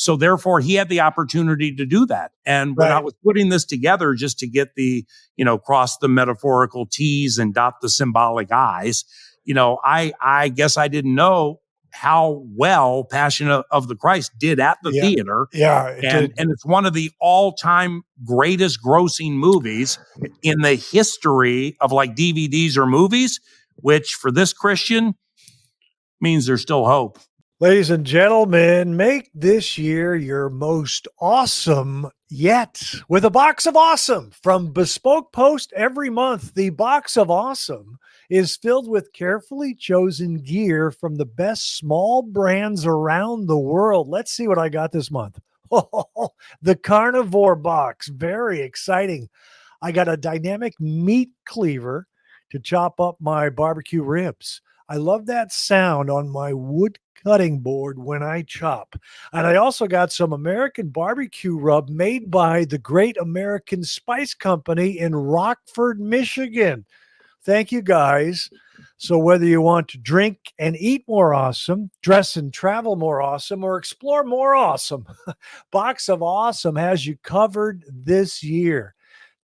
So therefore he had the opportunity to do that. And when I was putting this together just to get the, you know, cross the metaphorical T's and dot the symbolic I's, you know, I guess I didn't know how well Passion of the Christ did at the theater. Yeah. And it's one of the all-time greatest grossing movies in the history of like DVDs or movies, which for this Christian means there's still hope. Ladies and gentlemen, make this year your most awesome yet with a box of awesome from Bespoke Post every month. The box of awesome is filled with carefully chosen gear from the best small brands around the world. Let's see what I got this month. The Carnivore box. Very exciting. I got a dynamic meat cleaver to chop up my barbecue ribs. I love that sound on my wood cutting board when I chop. And I also got some American barbecue rub made by the Great American Spice Company in Rockford, Michigan. Thank you, guys. So whether you want to drink and eat more awesome, dress and travel more awesome, or explore more awesome, Box of Awesome has you covered this year.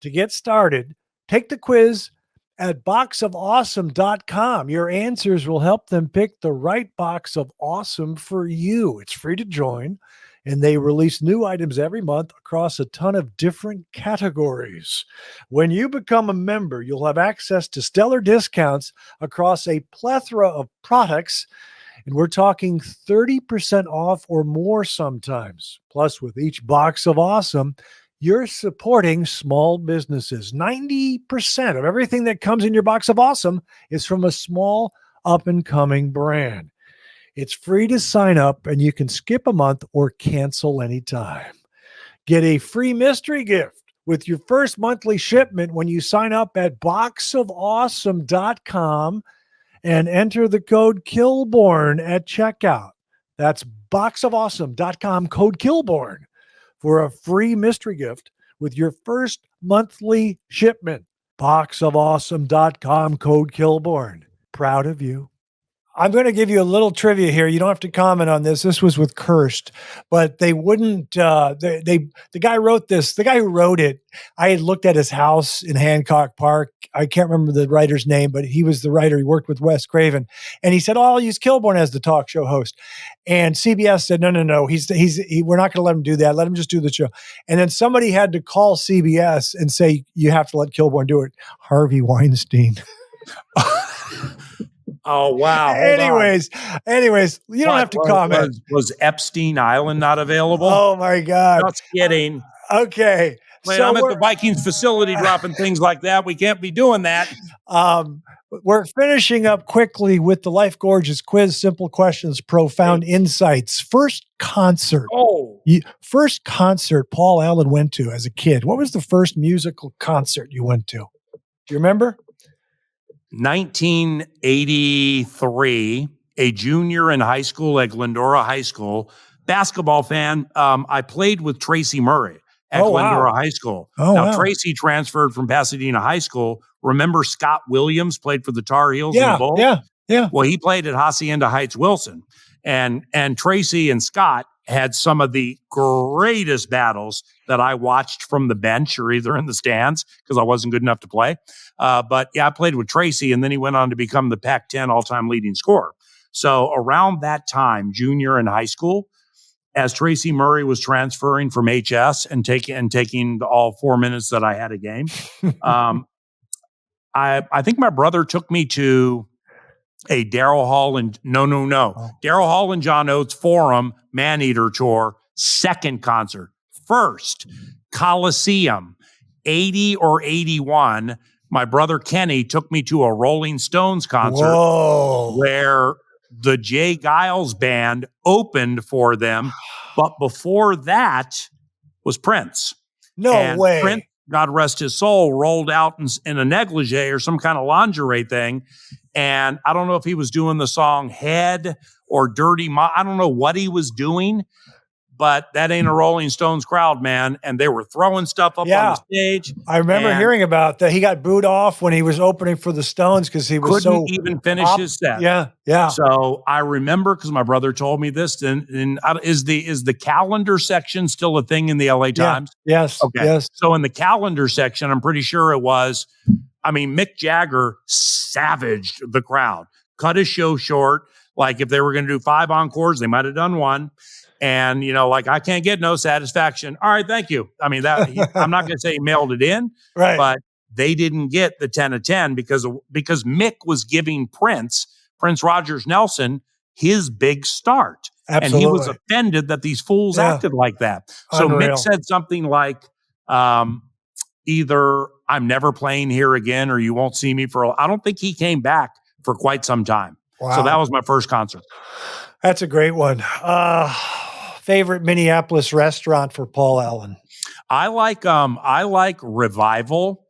To get started, take the quiz at boxofawesome.com. Your answers will help them pick the right box of awesome for you. It's free to join, and they release new items every month across a ton of different categories. When you become a member, you'll have access to stellar discounts across a plethora of products, and we're talking 30% off or more sometimes. Plus, with each box of awesome, you're supporting small businesses. 90% of everything that comes in your box of awesome is from a small up-and-coming brand. It's free to sign up, and you can skip a month or cancel anytime. Get a free mystery gift with your first monthly shipment when you sign up at boxofawesome.com and enter the code KILLBORN at checkout. That's boxofawesome.com, code KILLBORN, for a free mystery gift with your first monthly shipment. Boxofawesome.com, code KILLBORN. Proud of you. I'm going to give you a little trivia here. You don't have to comment on this. This was with Cursed, but they wouldn't, the guy wrote this, the guy who wrote it, I had looked at his house in Hancock Park. I can't remember the writer's name, but he was the writer. He worked with Wes Craven, and he said, I'll use Kilborn as the talk show host. And CBS said, no, we're not going to let him do that. Let him just do the show. And then somebody had to call CBS and say, you have to let Kilborn do it. Harvey Weinstein. Oh, wow. Anyways, you don't have to comment. Was Epstein Island not available? Oh, my God. Just kidding. Okay. Man, So I'm at the Vikings facility dropping things like that. We can't be doing that. we're finishing up quickly with the Life Gorgeous quiz. Simple questions, profound insights. First concert Paul Allen went to as a kid. What was the first musical concert you went to? Do you remember? 1983, a junior in high school at Glendora High School. Basketball fan. I played with Tracy Murray at Glendora High School. Tracy transferred from Pasadena High School. Remember Scott Williams played for the Tar Heels in the Bowl? Yeah. Well, he played at Hacienda Heights Wilson. And Tracy and Scott had some of the greatest battles that I watched from the bench or either in the stands because I wasn't good enough to play. But yeah, I played with Tracy, and then he went on to become the Pac-10 all-time leading scorer. So around that time, junior in high school, as Tracy Murray was transferring from HS and taking all 4 minutes that I had a game, I think my brother took me to a Daryl Hall and Daryl Hall and John Oates Forum Maneater Tour second concert. First, Coliseum, 80 or 81. My brother Kenny took me to a Rolling Stones concert where the Jay Giles band opened for them. But before that was Prince. No way. Prince, God rest his soul, rolled out in a negligee or some kind of lingerie thing. And I don't know if he was doing the song Head or Dirty I don't know what he was doing, but that ain't a Rolling Stones crowd, man. And they were throwing stuff up on the stage. I remember hearing about that. He got booed off when he was opening for the Stones because he was couldn't even finish his set. Yeah. So I remember because my brother told me this. And is the calendar section still a thing in the LA Times? Yes. Okay. Yes. So in the calendar section, I'm pretty sure it was. I mean, Mick Jagger savaged the crowd, cut his show short. Like if they were going to do 5 encores, they might have done 1. And, I can't get no satisfaction. All right, thank you. I mean, I'm not going to say he mailed it in, right? But they didn't get the 10 of 10 because Mick was giving Prince Rogers Nelson, his big start. Absolutely. And he was offended that these fools acted like that. So Unreal. Mick said something like, either I'm never playing here again or you won't see me I don't think he came back for quite some time. Wow. So that was my first concert. That's a great one. Favorite Minneapolis restaurant for Paul Allen? I like Revival,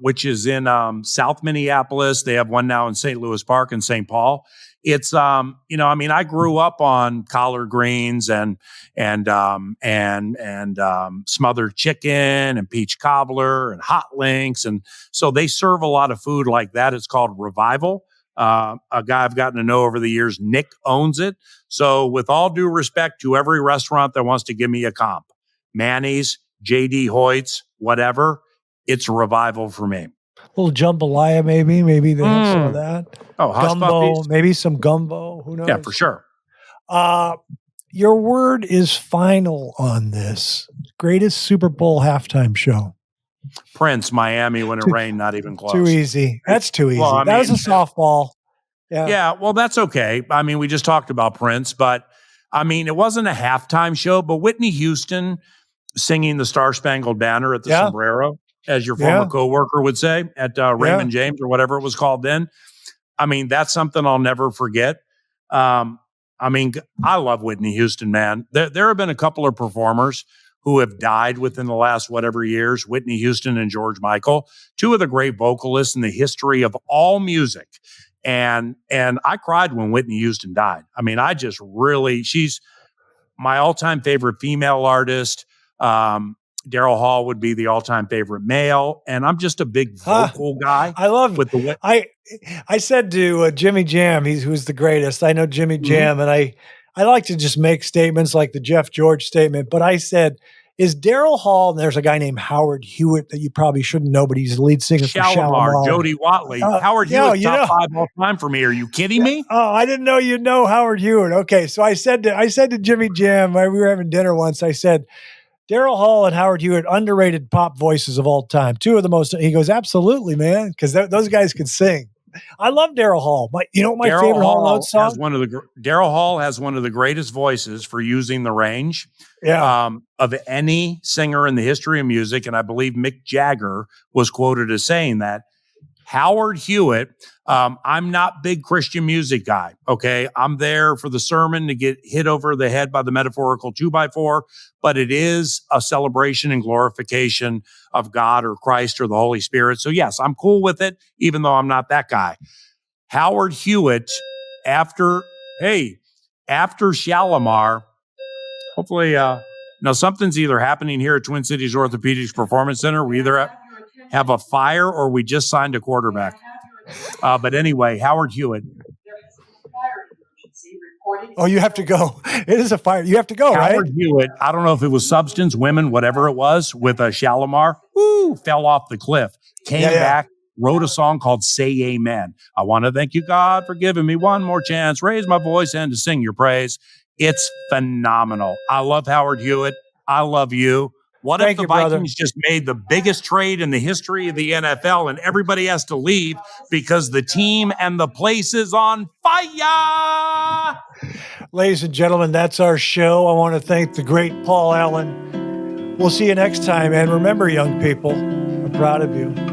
which is in South Minneapolis. They have one now in St. Louis Park and St. Paul. It's I grew up on collard greens and smothered chicken and peach cobbler and hot links, and so they serve a lot of food like that. It's called Revival. A guy I've gotten to know over the years, Nick, owns it. So with all due respect to every restaurant that wants to give me a comp, Manny's, J.D. Hoyt's, whatever, it's a Revival for me. A little jambalaya, maybe they have some of that. Oh, hush gumbo, puppies. maybe some gumbo. Who knows? Yeah, for sure. Your word is final on this. Greatest Super Bowl halftime show. Prince, Miami, when it rained, not even close. Too easy. That's too easy. Well, that was a softball. Yeah, well, that's okay. I mean, we just talked about Prince, but I mean, it wasn't a halftime show, but Whitney Houston singing the Star Spangled Banner at the Sombrero, as your former coworker would say, at Raymond James or whatever it was called then. I mean, that's something I'll never forget. I mean, I love Whitney Houston, man. There have been a couple of performers who have died within the last whatever years, Whitney Houston and George Michael, two of the great vocalists in the history of all music. And I cried when Whitney Houston died. I mean, she's my all-time favorite female artist. Daryl Hall would be the all-time favorite male. And I'm just a big vocal guy. I love it. I said to Jimmy Jam, who's the greatest. I know Jimmy Jam, and I like to just make statements like the Jeff George statement, but I said, is Daryl Hall, and there's a guy named Howard Hewitt that you probably shouldn't know, but he's the lead singer for Shalimar. Jody Watley. Howard Hewitt, top 5 all time for me. Are you kidding me? I didn't know you know Howard Hewitt. Okay, so I said to Jimmy Jam, we were having dinner once, I said, Daryl Hall and Howard Hewitt, underrated pop voices of all time. Two of the most, he goes, absolutely, man, because those guys could sing. I love Daryl Hall. You know what my favorite Hall Notes song? Daryl Hall has one of the greatest voices for using the range of any singer in the history of music. And I believe Mick Jagger was quoted as saying that. Howard Hewitt, I'm not big Christian music guy, okay? I'm there for the sermon to get hit over the head by the metaphorical 2x4, but it is a celebration and glorification of God or Christ or the Holy Spirit. So yes, I'm cool with it, even though I'm not that guy. Howard Hewitt, after Shalimar, hopefully, now something's either happening here at Twin Cities Orthopedics Performance Center. We either have a fire or we just signed a quarterback. But anyway, Howard Hewitt. Oh, you have to go. It is a fire. You have to go, right? Howard Hewitt, I don't know if it was substance, women, whatever it was, with a Shalimar, fell off the cliff, came back, wrote a song called Say Amen. I want to thank you, God, for giving me one more chance, raise my voice and to sing your praise. It's phenomenal. I love Howard Hewitt. I love you. What if the Vikings just made the biggest trade in the history of the NFL and everybody has to leave because the team and the place is on fire? Ladies and gentlemen, that's our show. I want to thank the great Paul Allen. We'll see you next time. And remember, young people, I'm proud of you.